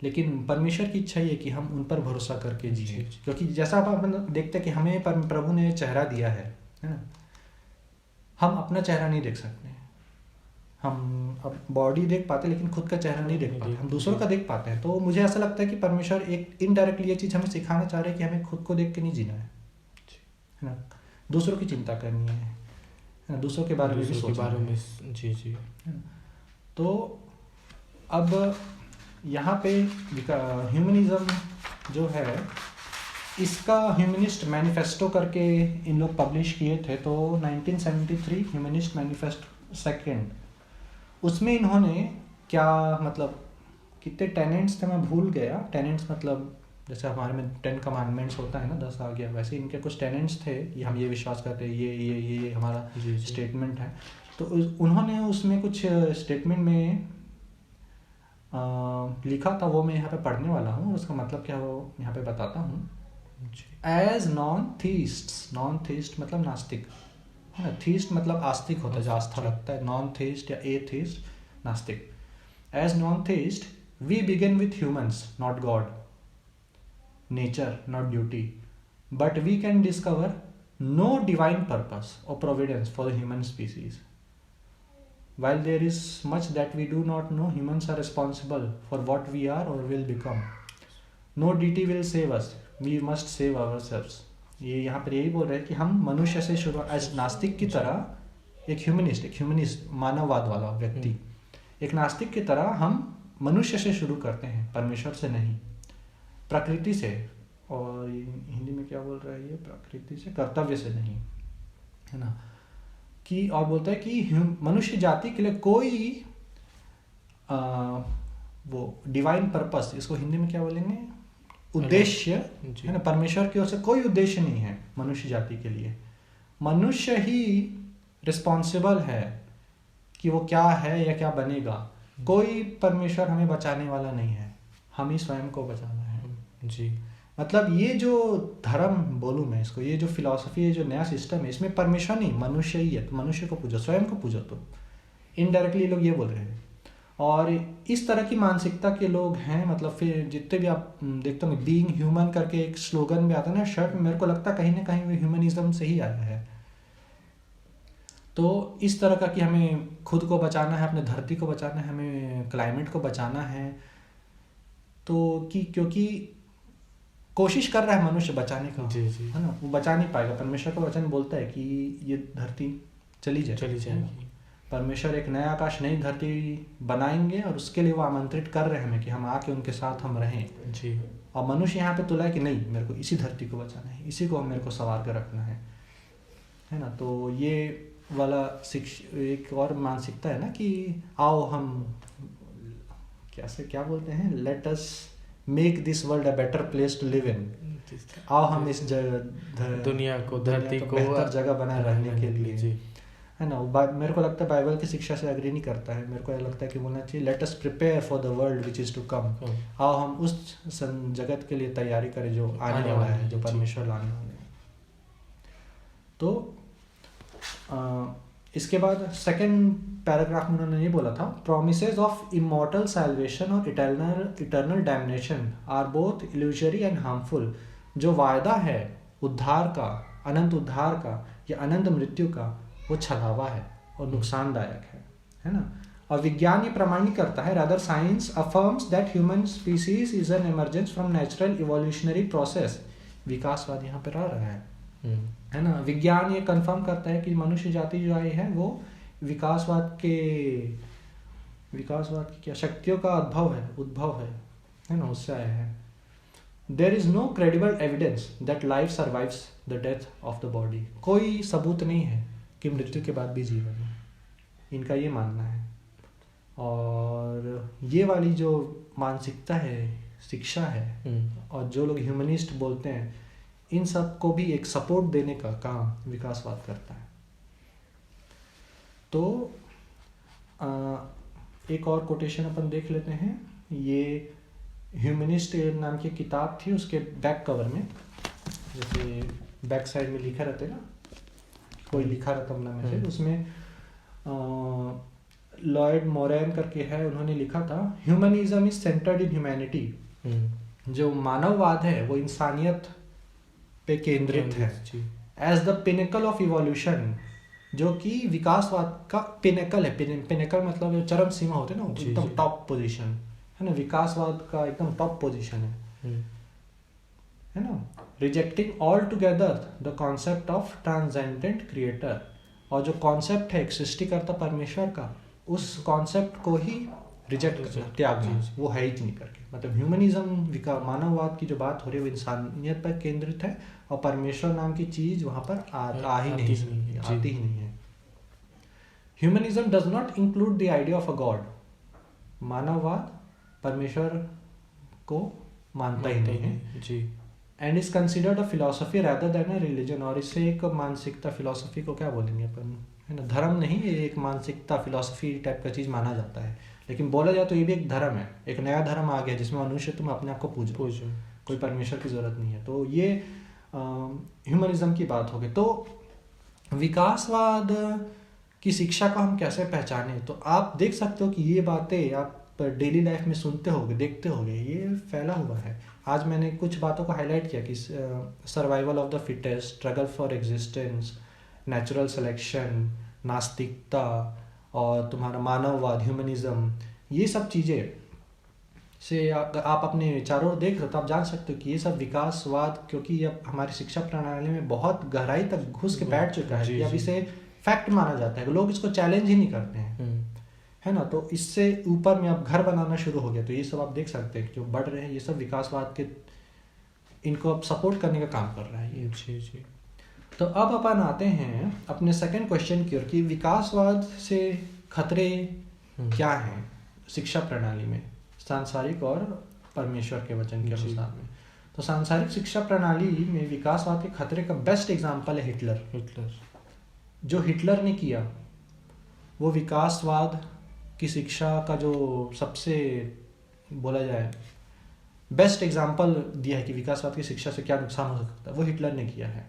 लेकिन परमेश्वर की इच्छा ये कि हम उन पर भरोसा करके जिए, क्योंकि जैसा आप देखते हैं कि हमें प्रभु ने चेहरा दिया है ना। हम अपना चेहरा नहीं देख सकते, हम अब बॉडी देख पाते लेकिन खुद का चेहरा नहीं देख पाते, हम दूसरों का देख पाते हैं। तो मुझे ऐसा लगता है कि परमेश्वर एक इनडायरेक्टली ये चीज़ हमें सिखाना चाह रहे हैं कि हमें खुद को देख के नहीं जीना है ना, दूसरों की चिंता करनी है, दूसरों के बारे में भी सोचना है। जी। तो अब यहाँ पे ह्यूमनिज्म जो है, इसका ह्यूमनिस्ट मैनिफेस्टो करके इन लोग पब्लिश किए थे, तो 1973 ह्यूमनिस्ट मैनिफेस्टो सेकेंड, उसमें इन्होंने क्या मतलब कितने टेनेंट्स थे मैं भूल गया। टेनेंट्स मतलब जैसे हमारे में 10 कमांडमेंट्स होता है ना, 10 आज्ञा, वैसे इनके कुछ टेनेंट्स थे कि हम ये विश्वास करते हैं, ये हमारा स्टेटमेंट है। तो उन्होंने उसमें कुछ स्टेटमेंट में लिखा था, वो मैं यहाँ पे पढ़ने वाला हूँ, उसका मतलब क्या वो यहाँ पे बताता हूँ। एज नॉन थीस्ट मतलब नास्तिक, है ना। थीस्ट मतलब आस्तिक होता है, जो आस्था रखता है। नॉन थीस्ट या एथीस्ट नास्तिक। As non theist we begin with humans not God, nature, not duty. But we can discover no divine purpose or providence for the human species. While there is much that we do not know, humans are responsible for what we are or will become. No deity will save us. We must save ourselves. ये यहाँ पर यही बोल रहे हैं कि हम मनुष्य से शुरू, एज नास्तिक की तरह एक ह्यूमनिस्ट मानववाद वाला व्यक्ति, एक नास्तिक की तरह हम मनुष्य से शुरू करते हैं, परमेश्वर से नहीं, प्रकृति से, और हिंदी में क्या बोल रहा है ये, प्रकृति से, कर्तव्य से नहीं, है ना, कि और बोलता है कि मनुष्य जाति के लिए कोई वो डिवाइन पर्पस, इसको हिंदी में क्या बोलेंगे, उद्देश्य, है ना, परमेश्वर की ओर से कोई उद्देश्य नहीं है मनुष्य जाति के लिए। मनुष्य ही रिस्पॉन्सिबल है कि वो क्या है या क्या बनेगा। कोई परमेश्वर हमें बचाने वाला नहीं है, हम ही स्वयं को बचाना है जी। मतलब ये जो धर्म बोलूँ मैं इसको, ये जो फिलॉसफी है, जो नया सिस्टम है, इसमें परमेश्वर नहीं, मनुष्य ही है। तो मनुष्य को पूजो, स्वयं को पूजो। तो इनडायरेक्टली लोग ये बोल रहे हैं। और इस तरह की मानसिकता के लोग हैं, मतलब फिर जितने भी आप देखते होंगे, बीइंग ह्यूमन करके एक स्लोगन भी आता है ना शर्ट में, मेरे को लगता है कहीं ना कहीं वो ह्यूमनिज्म से ही आया है। तो इस तरह का कि हमें खुद को बचाना है, अपने धरती को बचाना है, हमें क्लाइमेट को बचाना है, तो कि क्योंकि कोशिश कर रहा है मनुष्य बचाने का, जी जी, है ना, वो बचा नहीं पाएगा। परमेश्वर का वचन बोलता है कि ये धरती चली जाएगी। परमेश्वर एक नया आकाश, नई धरती बनाएंगे, और उसके लिए वो आमंत्रित कर रहे हैं हमें कि हम आके उनके साथ हम रहें जी। और मनुष्य यहाँ पे तुला है कि नहीं, मेरे को इसी धरती को बचाना है, इसी को मेरे को संवार कर रखना है ना। तो ये वाला एक और मानसिकता है ना कि आओ हम कैसे क्या बोलते हैं, let us make this world a better place to live in, आओ हम इस दुनिया को, धरती को बेहतर जगह बनाए रहने के लिए जी, है ना। मेरे को लगता है बाइबल की शिक्षा से एग्री नहीं करता है। मेरे को यह लगता है कि बोलना चाहिए let us prepare for the world which is to come, आओ हम उस जगत के लिए तैयारी करें जो आने वाला है, जो परमेश्वर लाने वाले हैं। तो इसके बाद सेकंड पैराग्राफ में उन्होंने ये बोला था, प्रोमिसेस ऑफ इमॉर्टल सैल्वेशन और eternal damnation are both illusory and harmful. जो वायदा है उद्धार का, अनंत उद्धार का या अनंत मृत्यु का, वो छलावा है और नुकसानदायक है ना। और विज्ञान ये प्रमाणित करता है, rather science affirms that human species is an emergence from natural evolutionary process. विकासवाद यहाँ पर आ रहा है ना। विज्ञान ये कंफर्म करता है कि मनुष्य जाति जो आई है वो विकासवाद की क्या शक्तियों का उद्भव है ना, उससे आया है। There is no credible evidence that life survives the death of the body. कोई सबूत नहीं है कि मृत्यु के बाद भी जीवन है, इनका ये मानना है। और ये वाली जो मानसिकता है, शिक्षा है, और जो लोग ह्यूमनिस्ट बोलते हैं, इन सब को भी एक सपोर्ट देने का काम विकासवाद करता है। तो एक और कोटेशन अपन देख लेते हैं। ये ह्यूमनिस्ट नाम की किताब थी, उसके बैक कवर में, जैसे बैक साइड में लिखा रहता है ना, कोई लिखा रहता अपना मैसेज, उसमें लॉयड मोरेन करके है, उन्होंने लिखा था, humanism is centred in humanity. जो मानववाद है वो इंसानियत पे केंद्रित है, as the pinnacle of evolution, जो कि विकासवाद का पिनेकल है। पिनेकल मतलब जो चरम सीमा होती है ना, एकदम टॉप पोजीशन है ना, विकासवाद का एकदम टॉप पोजीशन है ना। Rejecting all together the concept of transcendent creator, और जो कॉन्सेप्ट है एक सृष्टिकर्ता परमेश्वर का, उस कॉन्सेप्ट को ही रिजेक्ट त्यागना, वो है ही नहीं करके। मतलब ह्यूमनिज्म मानववाद की जो बात हो रही है वो इंसानियत पर केंद्रित है, और परमेश्वर नाम की चीज वहां पर आती ही नहीं है। Humanism does not include the idea of a god. मानववाद परमेश्वर को मानता ही नहीं है जी। And is considered a philosophy rather than a religion. और इससे एक मानसिकता, फिलोसफी को क्या बोलेंगे अपन, है ना, धर्म नहीं, ये एक मानसिकता फिलोसफी टाइप का चीज माना जाता है। लेकिन बोला जाए तो ये भी एक धर्म है, एक नया धर्म आ गया जिसमें मनुष्य तुम अपने आप को पूजो, कोई परमेश्वर की जरूरत नहीं है। तो ये ह्यूमनिज्म की बात होगी। तो विकासवाद की शिक्षा को हम कैसे पहचाने, तो आप देख सकते हो कि ये बातें आप डेली लाइफ में सुनते होगे, देखते होगे, ये फैला हुआ है। आज मैंने कुछ बातों को हाईलाइट किया कि survival of the fittest, struggle for existence, natural selection, नास्तिकता और तुम्हारा मानववाद, ह्यूमनिज्म, ये सब चीज़ें से आप अपने चारों ओर देख रहे हो तो आप जान सकते हो कि ये सब विकासवाद, क्योंकि अब हमारी शिक्षा प्रणाली में बहुत गहराई तक घुस के बैठ चुका है कि अब इसे फैक्ट माना जाता है, लोग इसको चैलेंज ही नहीं करते हैं, है ना। तो इससे ऊपर में अब घर बनाना शुरू हो गया। तो ये सब आप देख सकते हैं जो बढ़ रहे हैं, ये सब विकासवाद के, इनको अब सपोर्ट करने का काम कर रहा है ये। जी जी। तो अब अपन आते हैं अपने सेकंड क्वेश्चन की ओर कि विकासवाद से खतरे क्या हैं शिक्षा प्रणाली में, सांसारिक और परमेश्वर के वचन के अनुसार में। तो सांसारिक शिक्षा प्रणाली में विकासवाद के खतरे का बेस्ट एग्जाम्पल है हिटलर। जो हिटलर ने किया वो विकासवाद की शिक्षा का जो सबसे बोला जाए बेस्ट एग्जाम्पल दिया है कि विकासवाद की शिक्षा से क्या नुकसान हो सकता है, वो हिटलर ने किया है।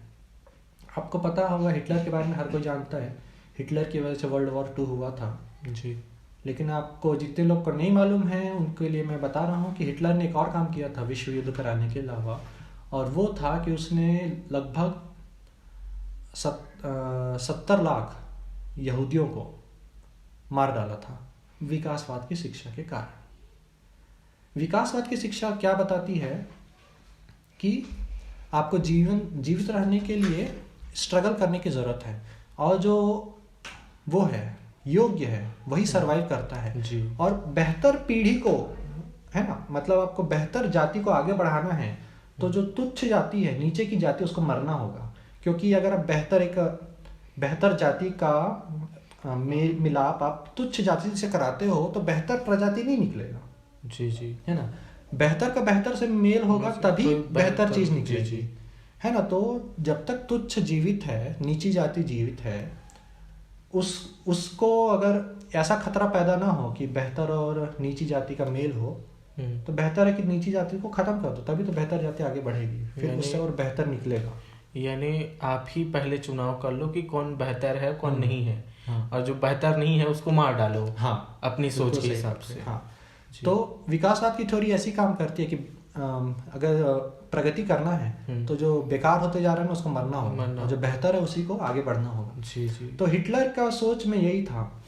आपको पता होगा हिटलर के बारे में हर कोई जानता है, हिटलर की वजह से वर्ल्ड वॉर 2 हुआ था जी। लेकिन आपको जितने लोग को नहीं मालूम है उनके लिए मैं बता रहा हूँ कि हिटलर ने एक और काम किया था विश्व युद्ध कराने के अलावा, और वो था कि उसने लगभग 70 लाख यहूदियों को मार डाला था विकासवाद की शिक्षा के कारण। विकासवाद की शिक्षा क्या बताती है कि आपको जीवित रहने के लिए स्ट्रगल करने की ज़रूरत है, और जो वो है योग्य है वही सरवाइव करता है जी। और बेहतर पीढ़ी को, है ना, मतलब आपको बेहतर जाति को आगे बढ़ाना है तो जो तुच्छ जाति है, नीचे की जाति, उसको मरना होगा। क्योंकि अगर आप बेहतर जाति का मिलाप आप तुच्छ जाति से कराते हो तो बेहतर प्रजाति नहीं निकलेगा। जी जी, है ना, बेहतर का बेहतर से मेल होगा तभी बेहतर चीज निकलेगी, है ना। तो जब तक तुच्छ जीवित है, नीची जाति जीवित है, उसको अगर ऐसा खतरा पैदा ना हो कि बेहतर और नीची जाति का मेल हो, तो बेहतर है कि नीची जाति को खत्म कर दो, तभी तो बेहतर जाति आगे बढ़ेगी, फिर उससे और बेहतर निकलेगा। यानी आप ही पहले चुनाव कर लो कि कौन बेहतर है कौन नहीं है। हाँ। और जो बेहतर नहीं है उसको मार डालो। हाँ, अपनी सोच के हिसाब से। हाँ, तो विकासवाद की थ्योरी ऐसी काम करती है कि अगर प्रगति करना है तो जो बेकार होते जा रहे हैं उसको मरना होगा, और जो बेहतर है उसी को आगे बढ़ना होगा। जी जी। तो हिटलर का सोच में यही था।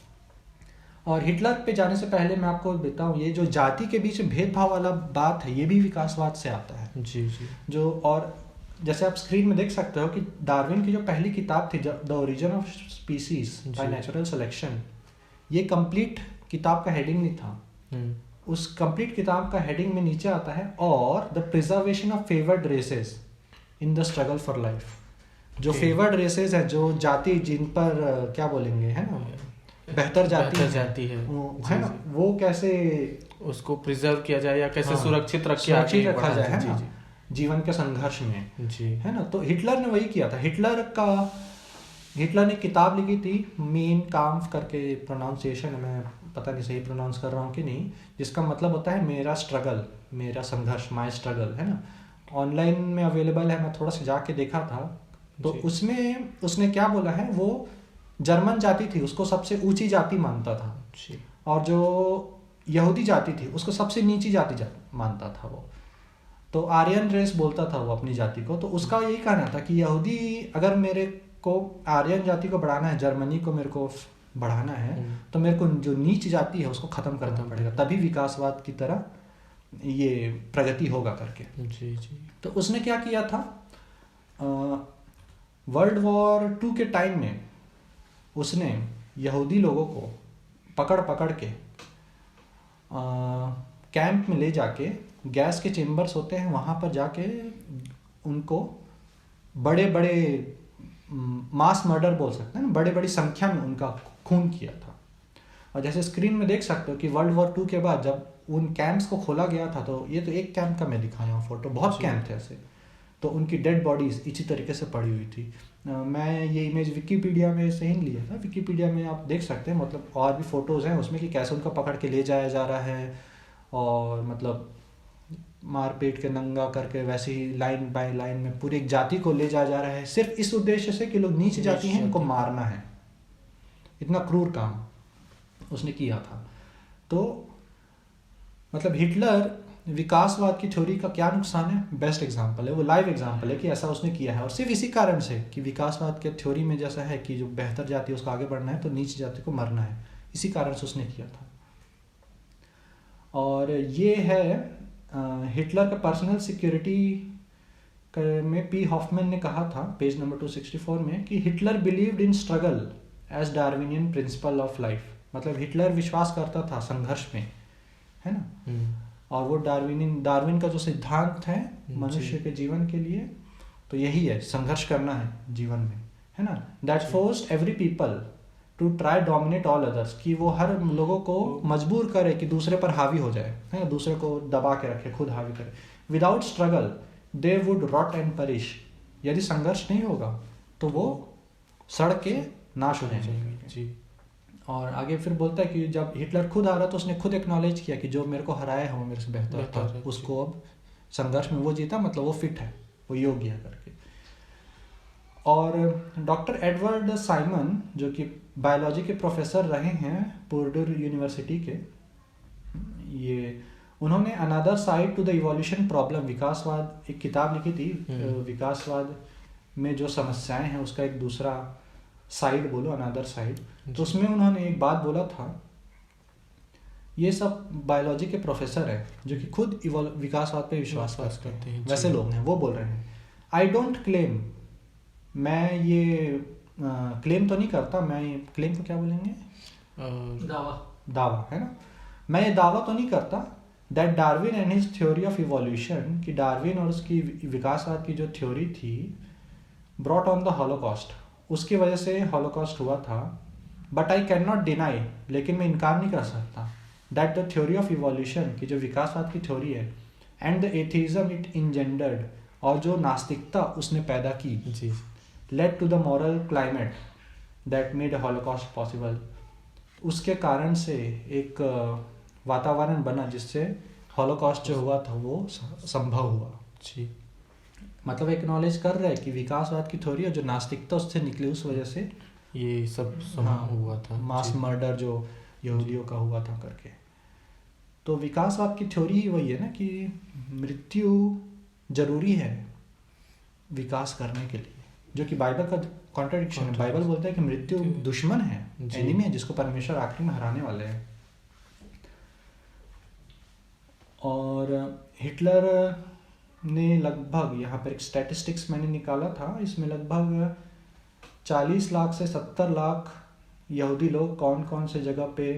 और हिटलर पे जाने से पहले मैं आपको बताऊं, ये जो जाति के बीच भेदभाव वाला बात है ये भी विकासवाद से आता है। जी जी। जो, और जैसे आप स्क्रीन में देख सकते हो कि डार्विन की जो पहली किताब थी the origin of species by natural selection, ये कंप्लीट किताब का हेडिंग नहीं था। उस कंप्लीट किताब का हेडिंग में नीचे आता है और the preservation of favoured races in the struggle for life. जो फेवर्ड रेसेस है, जो जाति जिन पर क्या बोलेंगे, है ना, बेहतर जाति है ना, वो कैसे उसको प्रिजर्व किया जाए या कैसे सुरक्षित रखा जाए, है ना, जीवन के संघर्ष में, जी, है ना। तो हिटलर ने वही किया था। हिटलर ने किताब लिखी थी, मीन काम्फ करके प्रोनाउंसिएशन है, मैं पता नहीं सही प्रोनाउंस कर रहा हूँ कि नहीं, जिसका मतलब होता है मेरा स्ट्रगल, मेरा संघर्ष, माय स्ट्रगल, है ना। ऑनलाइन में अवेलेबल है, मैं थोड़ा सा जाके देखा था। तो उसमें उसने क्या बोला है, वो जर्मन जाति थी उसको सबसे ऊंची जाति मानता था, और जो यहूदी जाति थी उसको सबसे नीची जाति मानता था वो। तो आर्यन रेस बोलता था वो अपनी जाति को। तो उसका यही कहना था कि यहूदी, अगर मेरे को आर्यन जाति को बढ़ाना है, जर्मनी को मेरे को बढ़ाना है, तो मेरे को जो नीच जाति है उसको खत्म करना पड़ेगा, तभी विकासवाद की तरह ये प्रगति होगा करके। जी जी। तो उसने क्या किया था, वर्ल्ड वॉर 2 के टाइम में उसने यहूदी लोगों को पकड़ पकड़ के कैंप में ले जाके, गैस के चेम्बर्स होते हैं वहाँ पर जाके उनको बड़े बड़े मास मर्डर बोल सकते हैं ना, बड़े बड़ी संख्या में उनका खून किया था। और जैसे स्क्रीन में देख सकते हो कि वर्ल्ड वॉर 2 के बाद जब उन कैंप्स को खोला गया था, तो ये तो एक कैंप का मैं दिखाया हूँ फोटो, बहुत कैंप थे ऐसे, तो उनकी डेड बॉडीज इसी तरीके से पड़ी हुई थी। मैं ये इमेज विकीपीडिया में से ही लिया था, विकीपीडिया में आप देख सकते हैं, मतलब और भी फोटोज़ हैं उसमें कि कैसे उनको पकड़ के ले जाया जा रहा है, और मतलब मारपीट के नंगा करके वैसे ही लाइन बाय लाइन में पूरी एक जाति को ले जाया जा रहा है, सिर्फ इस उद्देश्य से कि लोग नीच जाति हैं, इनको मारना है। इतना क्रूर काम उसने किया था। तो मतलब हिटलर विकासवाद की थ्योरी का क्या नुकसान है, बेस्ट एग्जांपल है, वो लाइव एग्जांपल है कि ऐसा उसने किया है। और सिर्फ इसी कारण से कि विकासवाद के थ्योरी में जैसा है कि जो बेहतर जाति है उसको आगे बढ़ना है तो नीच जाति को मरना है, इसी कारण से उसने किया था। और ये है हिटलर का पर्सनल सिक्योरिटी में पी हॉफमैन ने कहा था पेज नंबर 264 में कि Hitler believed in struggle as Darwinian principle of life. मतलब हिटलर विश्वास करता था संघर्ष में, है ना। और वो डार्विन का जो सिद्धांत है मनुष्य के जीवन के लिए, तो यही है, संघर्ष करना है जीवन में, है ना। That forced every people to try dominate all others, कि वो हर लोगों को मजबूर करे कि दूसरे पर हावी हो जाए, है ना, दूसरे को दबा के रखे, खुद हावी करे। Without struggle they would rot and perish, यदि संघर्ष नहीं होगा तो वो सड़ के नाश हो जाएंगे जी। और आगे फिर बोलता है कि जब हिटलर खुद आ रहा तो उसने खुद एक्नॉलेज किया कि जो मेरे को हराया है वो मेरे से बेहतर था, उसको अब संघर्ष में वो जीता, मतलब वो फिट है, वो योग्य है करके। और डॉक्टर एडवर्ड साइमन जो कि बायोलॉजी के प्रोफेसर रहे हैं पुर्डू यूनिवर्सिटी के, ये उन्होंने another side to the evolution problem, विकासवाद, एक किताब लिखी थी विकासवाद में जो समस्याएं हैं उसका एक दूसरा साइड बोलो, अनदर साइड। तो उसमें उन्होंने एक बात बोला था, ये सब बायोलॉजी के प्रोफेसर हैं जो कि खुद विकासवाद पे विश्वास करते हैं, वैसे लोग हैं, वो बोल रहे हैं आई डोंट क्लेम, मैं ये क्लेम तो नहीं करता, मैं क्लेम को क्या बोलेंगे, दावा, है ना, मैं ये दावा तो नहीं करता that Darwin and his theory of evolution, कि डार्विन और उसकी विकासवाद की जो थ्योरी थी ब्रॉट ऑन द हॉलोकॉस्ट, उसकी वजह से हॉलोकॉस्ट हुआ था। But I can not deny, लेकिन मैं इनकार नहीं कर सकता, that the theory of evolution, की जो विकासवाद की थ्योरी है, and the atheism it engendered, और जो नास्तिकता उसने पैदा की, led to the moral climate that made Holocaust possible, उसके कारण से एक वातावरण बना जिससे हॉलोकॉस्ट जो हुआ था वो संभव हुआ जी। मतलब एक्नॉलेज कर रहे हैं कि विकासवाद की थ्योरी और जो नास्तिकता उससे निकली, उस वजह से ये सब हुआ था, मास मर्डर जो यहूदियों का हुआ था करके। तो विकासवाद की थ्योरी ही वही है ना कि मृत्यु जरूरी है विकास करने के लिए, जो कि बाइबल का कॉन्ट्रडिक्शन है। बाइबल बोलता है कि मृत्यु दुश्मन है, एनिमी है, जिसको परमेश्वर आखिरी में हराने वाले हैं। और हिटलर ने लगभग, यहाँ पर एक स्टैटिस्टिक्स मैंने निकाला था, इसमें लगभग 40 लाख से 70 लाख यहूदी लोग कौन कौन से जगह पे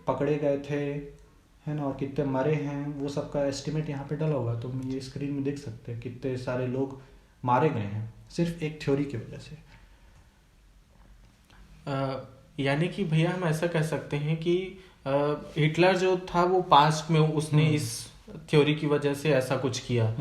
पकड़े गए थे, है ना, और कितने मरे हैं, वो सब का एस्टिमेट यहाँ पे डला होगा, तो ये स्क्रीन में देख सकते हैं कितने सारे लोग मारे गए हैं सिर्फ एक थ्योरी की वजह से। यानी कि भैया हम ऐसा कह सकते हैं कि हिटलर जो था वो पास्ट में उसने इस थ्योरी की वजह से ऐसा कुछ किया।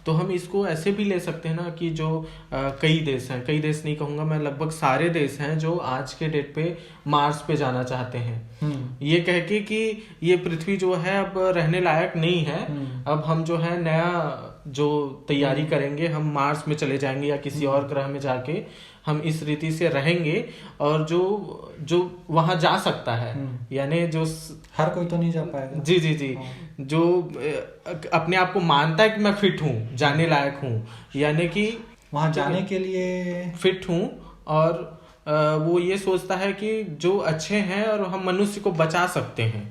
तो हम इसको ऐसे भी ले सकते हैं ना कि जो कई देश हैं, कई देश नहीं कहूंगा मैं, लगभग सारे देश हैं जो आज के डेट पे मार्स पे जाना चाहते हैं, ये कह के कि ये पृथ्वी जो है अब रहने लायक नहीं है, अब हम जो है नया जो तैयारी करेंगे, हम मार्स में चले जाएंगे या किसी और ग्रह में जाके हम इस रीति से रहेंगे, और जो वहां जा सकता है, यानी जो हर कोई तो नहीं जा पाएगा, जी जो अपने आप को मानता है कि मैं फिट हूँ, जाने लायक हूँ, यानी कि वहां जाने के लिए फिट हूँ, और वो ये सोचता है कि जो अच्छे हैं और हम मनुष्य को बचा सकते हैं,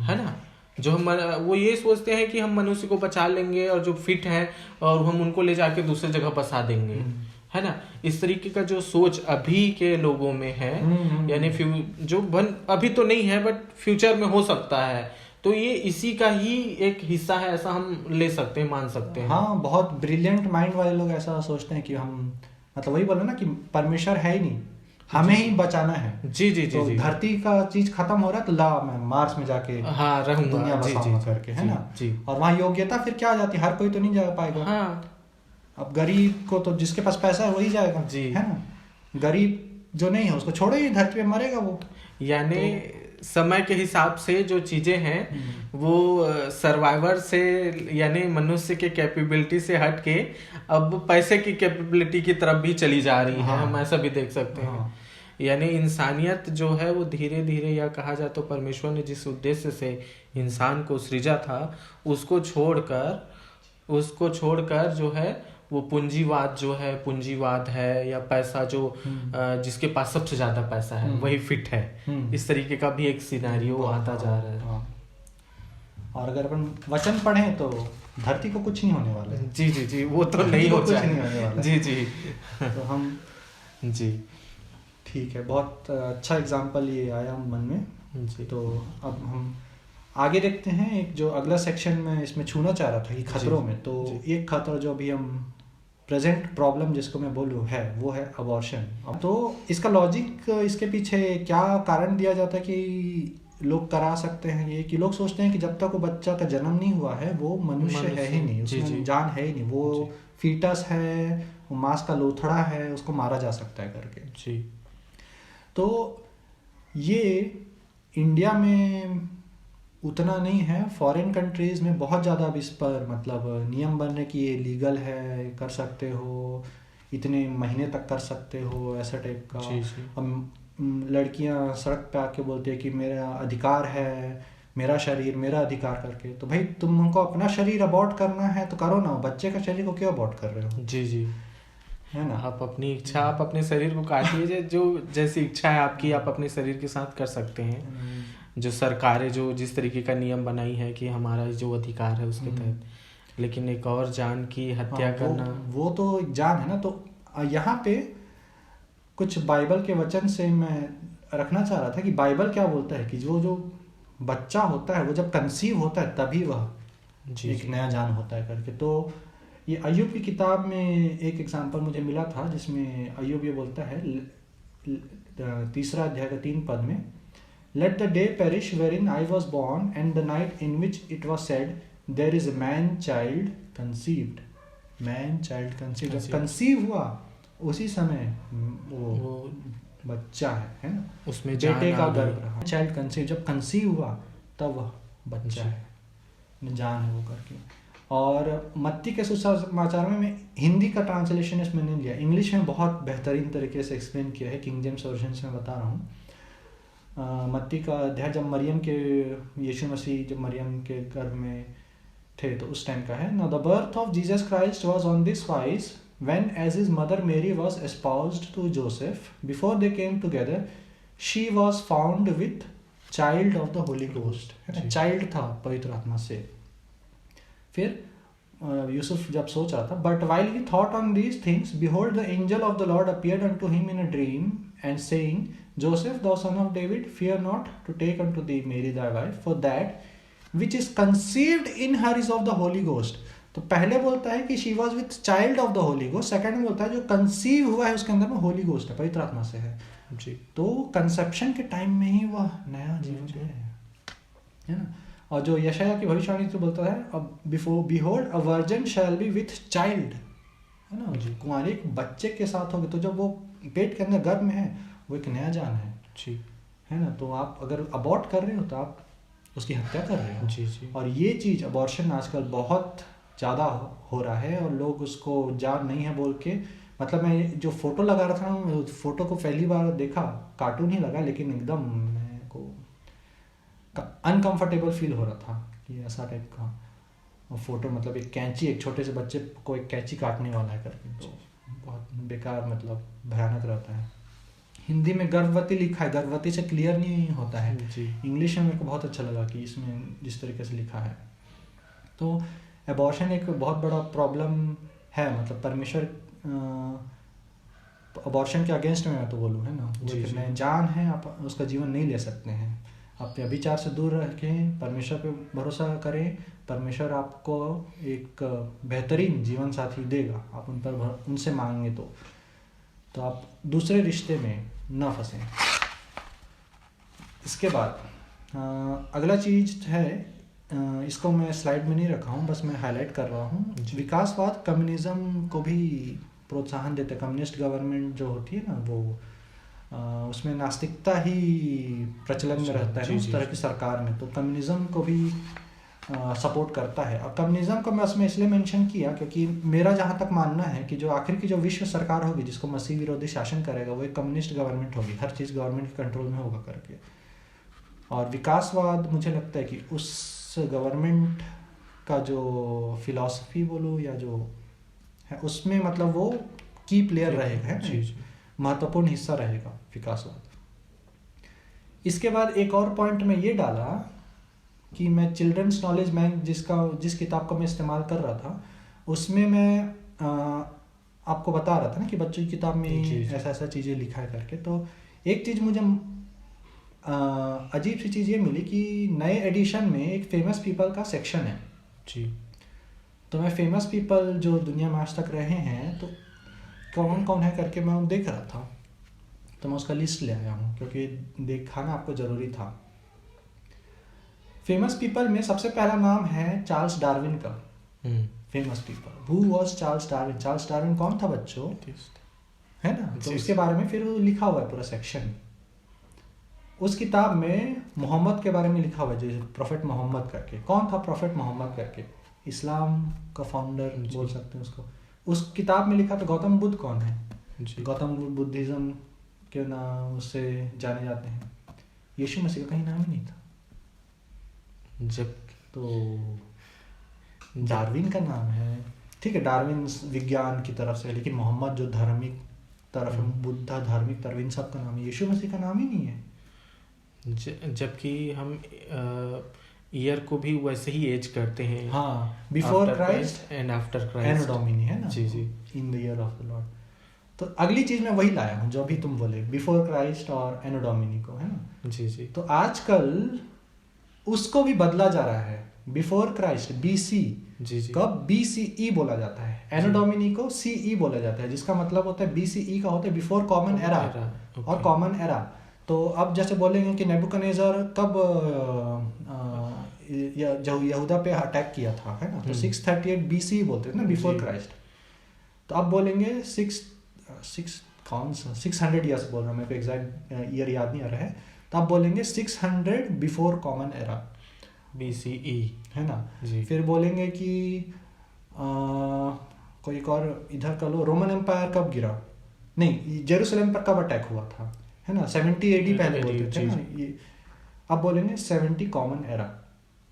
है ना, जो हम वो ये सोचते हैं कि हम मनुष्य को बचा लेंगे और जो फिट हैं और हम उनको ले जाके दूसरी जगह बसा देंगे, है ना। इस तरीके का जो सोच अभी के लोगों में है, यानी जो अभी तो नहीं है बट फ्यूचर में हो सकता है, तो ये इसी का ही एक हिस्सा है, ऐसा हम ले सकते हैं, मान सकते हैं। हाँ, बहुत ब्रिलियंट माइंड वाले लोग ऐसा सोचते हैं कि हम, मतलब वही बोला ना कि परमेश्वर है ही नहीं, हमें ही बचाना है। जी तो धरती का चीज खत्म हो रहा है तो ला मैं मार्स में जाके रहूंगा, दुनिया बसाऊंगा करके, है ना। और वहाँ योग्यता फिर क्या आ जाती है, हर कोई तो नहीं जा पाएगा। हाँ। अब गरीब को तो, जिसके पास पैसा है वही जाएगा, है ना, गरीब जो नहीं है उसको छोड़ो, ही धरती पे मरेगा वो। यानी समय के हिसाब से जो चीजें हैं वो सर्वाइवर से, यानी मनुष्य के कैपेबिलिटी से हट के अब पैसे की कैपेबिलिटी की तरफ भी चली जा रही है। हम ऐसा भी देख सकते हैं। यानी इंसानियत जो है वो धीरे धीरे, या कहा जाए तो परमेश्वर ने जिस उद्देश्य से इंसान को सृजा था उसको छोड़कर जो है वो पूंजीवाद है या पैसा जो जिसके पास सबसे ज्यादा पैसा है वही फिट है, इस तरीके का भी एक सिनेरियो आता जा रहा है। हाँ। और अगर अपन वचन पढ़ें तो धरती को कुछ नहीं होने वाला है। जी जी जी, वो तो नहीं हो कुछ नहीं होने वाला जी जी। तो हम जी ठीक है, बहुत अच्छा एग्जाम्पल ये आया मन में जी। तो अब हम आगे देखते हैं। एक जो अगला सेक्शन में इसमें छूना चाह रहा था कि खतरों में, तो एक खतरा जो अभी हम प्रेजेंट प्रॉब्लम जिसको मैं बोलूँ है वो है अबॉर्शन। अब तो इसका लॉजिक, इसके पीछे क्या कारण दिया जाता है कि लोग करा सकते हैं ये, कि लोग सोचते हैं कि जब तक वो बच्चा का जन्म नहीं हुआ है वो मनुष्य है ही नहीं, उसमें जान है ही नहीं, वो फीटस है, वो मांस का लोथड़ा है, उसको मारा जा सकता है करके जी। तो ये इंडिया में उतना नहीं है, फॉरेन कंट्रीज में बहुत ज़्यादा अब इस पर मतलब नियम बनने की ये लीगल है, कर सकते हो, इतने महीने तक कर सकते हो, ऐसा टाइप का। जी जी। अब लड़कियां सड़क पे आके बोलती है कि मेरा अधिकार है, मेरा शरीर मेरा अधिकार करके। तो भाई तुमको अपना शरीर अबॉर्ट करना है तो करो ना, बच्चे का शरीर को क्यों अबॉर्ट कर रहे हो? जी जी, है ना। आप अपनी इच्छा, आप अपने शरीर को काटिए, जो जैसी इच्छा है आपकी आप अपने शरीर के साथ कर सकते हैं। जो सरकारें जो जिस तरीके का नियम बनाई है कि हमारा जो अधिकार है उसके तहत, लेकिन एक और जान की हत्या करना वो तो जान है ना। तो यहाँ पे कुछ बाइबल के वचन से मैं रखना चाह रहा था कि बाइबल क्या बोलता है कि जो बच्चा होता है वो जब कंसीव होता है तभी वह एक नया जान होता है करके। तो ये अय्यूब की किताब में एक एग्जांपल मुझे मिला था जिसमें अय्यूब ये बोलता है 3 अध्याय का 3 पद में, Let the day perish wherein I was born, and the night in which it was said, There is a man-child conceived. Man-child conceived. जब कंसीव हुआ उसी समय वो बच्चा है ना, उसमें बेटे का गर्भ रहा। चाइल्ड कंसीव, जब कंसीव हुआ तब वह बच्चा है, जान है वो करके। और मत्ती के सुसमाचार में मैं हिंदी का ट्रांसलेशन इसमें नहीं लिया, इंग्लिश में बहुत बेहतरीन तरीके से एक्सप्लेन किया है, किंग जेम्स वर्जन से मैं बता रहा हूँ। मत्ती का अध्याय जब मरियम के यीशु मसीह जब मरियम के गर्भ में थे तो उस टाइम का है। Now the birth of Jesus Christ was on this wise, when as his mother Mary was espoused to Joseph, before they came together, she was found with child of the Holy Ghost. Child था पवित्र आत्मा से। फिर यूसुफ जब सोच रहा था, but while he thought on these things, behold the angel of the Lord appeared unto him in a dream and saying, Joseph, thou son of David, fear not to take unto thee Mary thy wife, for that which is conceived in her is of the Holy Ghost. तो पहले बोलता है कि she was with child of the Holy Ghost, second में बोलता है जो conceive हुआ है उसके अंदर में होली गोस्ट है, पवित्र आत्मा से है जी। तो कंसेप्शन के टाइम में ही वह नया जीवन है ना। और जो यशायाह की भविष्यवाणी से बोलता है, अब before behold a virgin shall be with child, है ना, कुंवारी एक बच्चे के साथ होगी। तो जब वो पेट के अंदर गर्भ में है वो एक नया जान है जी, है ना। तो आप अगर अबॉर्ट कर रहे हो तो आप उसकी हत्या कर रहे हो जी जी। और ये चीज़ अबॉर्शन आजकल बहुत ज़्यादा हो रहा है और लोग उसको जान नहीं है बोल के, मतलब मैं जो फोटो लगा रहा था ना, फोटो को पहली बार देखा, कार्टून ही लगा, लेकिन एकदम मेरे को अनकंफर्टेबल फील हो रहा था कि ऐसा टाइप का फोटो, मतलब एक कैंची, एक छोटे से बच्चे को एक कैंची काटने वाला है करके, तो बहुत बेकार, मतलब भयानक रहता है। हिंदी में गर्भवती लिखा है, गर्भवती से क्लियर नहीं होता है जी। इंग्लिश में मेरे को बहुत अच्छा लगा कि इसमें जिस तरीके से लिखा है। तो एबॉर्शन एक बहुत बड़ा प्रॉब्लम है, मतलब परमेश्वर अबॉर्शन के अगेंस्ट में मैं तो बोलूँ, है ना, वो एक जान है, आप उसका जीवन नहीं ले सकते हैं। आप व्यभिचार से दूर रखें, परमेश्वर पे भरोसा करें, परमेश्वर आपको एक बेहतरीन जीवन साथी देगा, आप उनसे मांगेंगे तो आप दूसरे रिश्ते में न फंसें। इसके बाद अगला चीज़ है, इसको मैं स्लाइड में नहीं रखा हूँ, बस मैं हाईलाइट कर रहा हूँ। विकासवाद कम्युनिज्म को भी प्रोत्साहन देते, कम्युनिस्ट गवर्नमेंट जो होती है ना, वो उसमें नास्तिकता ही प्रचलन में रहता है उस तरह की सरकार में, तो कम्युनिज्म को भी सपोर्ट करता है। और कम्युनिज्म को मैं उसमें इसलिए मेंशन किया क्योंकि मेरा जहाँ तक मानना है कि जो आखिर की जो विश्व सरकार होगी जिसको मसीह विरोधी शासन करेगा वो एक कम्युनिस्ट गवर्नमेंट होगी, हर चीज़ गवर्नमेंट के कंट्रोल में होगा करके। और विकासवाद मुझे लगता है कि उस गवर्नमेंट का जो फिलॉसफी बोलो या जो है उसमें मतलब वो की प्लेयर रहेगा, है जी जी। महत्वपूर्ण हिस्सा रहेगा विकासवाद। इसके बाद एक और पॉइंट में ये डाला कि मैं चिल्ड्रंस नॉलेज बैंक जिस किताब का मैं इस्तेमाल कर रहा था उसमें मैं आपको बता रहा था ना कि बच्चों की किताब में ऐसा ऐसा चीज़ें लिखा है करके। तो एक चीज़ मुझे अजीब सी चीज़ ये मिली कि नए एडिशन में एक फेमस पीपल का सेक्शन है जी। तो मैं फेमस पीपल जो दुनिया में आज तक रहे हैं तो कौन कौन है करके मैं देख रहा था, तो मैं उसका लिस्ट ले आया हूँ क्योंकि दिखाना आपको ज़रूरी था। फेमस पीपल में सबसे पहला नाम है चार्ल्स डार्विन का। Famous people who was Charles Darwin. Charles Darwin कौन था बच्चों, है ना? तो उसके बारे में फिर लिखा हुआ है पूरा सेक्शन। उस किताब में मोहम्मद के बारे में लिखा हुआ है, जैसे प्रोफेट मोहम्मद करके। कौन था प्रोफेट मोहम्मद करके? इस्लाम का फाउंडर बोल सकते हैं उसको। उस किताब में लिखा था गौतम बुद्ध कौन है। गौतम बुद्ध बुद्धिज्म के नाम से जाने जाते हैं। यीशु मसीह का कहीं नाम ही नहीं था। जब तो डार्विन का नाम है, ठीक है, डार्विन विज्ञान की तरफ से, लेकिन मोहम्मद जो धार्मिक तरफ है, बुद्धा धार्मिक तरफ, इन सब का नाम है। यीशु मसीह का नाम ही नहीं है। जबकि हम ईयर को भी वैसे ही एज करते हैं। हाँ, before Christ and after Christ, anno domini, है ना? जी जी, in the year of the Lord. तो अगली चीज मैं वही लाया हूँ जो भी तुम बोले, बिफोर क्राइस्ट और एनो डोमिनी को, है ना? जी जी। तो आजकल उसको भी बदला जा रहा है। बिफोर क्राइस्ट BC जी जी, कब BCE बोला जाता है, एनो डोमिनी को CE बोला जाता है, जिसका मतलब होता है BCE का होता है बिफोर कॉमन एरा और कॉमन एरा। तो अब जैसे बोलेंगे कि नेबुकदनेस्सर कब यहूदा पे अटैक किया था, है ना? तो 638 BC बोलते हैं ना, बिफोर क्राइस्ट। तो अब बोलेंगे 600 ईयर्स बोल रहा हूँ, मेरे को एग्जैक्ट ईयर याद नहीं आ रहा है। तो आप बोलेंगे 600 बिफोर कॉमन एरा, BCE, है ना? जी। फिर बोलेंगे कि कोई एक और इधर कर लो, रोमन एम्पायर कब गिरा, नहीं, जेरूसलम पर कब अटैक हुआ था, है ना? 70 AD पहले बोलते थे ना ये। अब बोलेंगे 70 कॉमन एरा।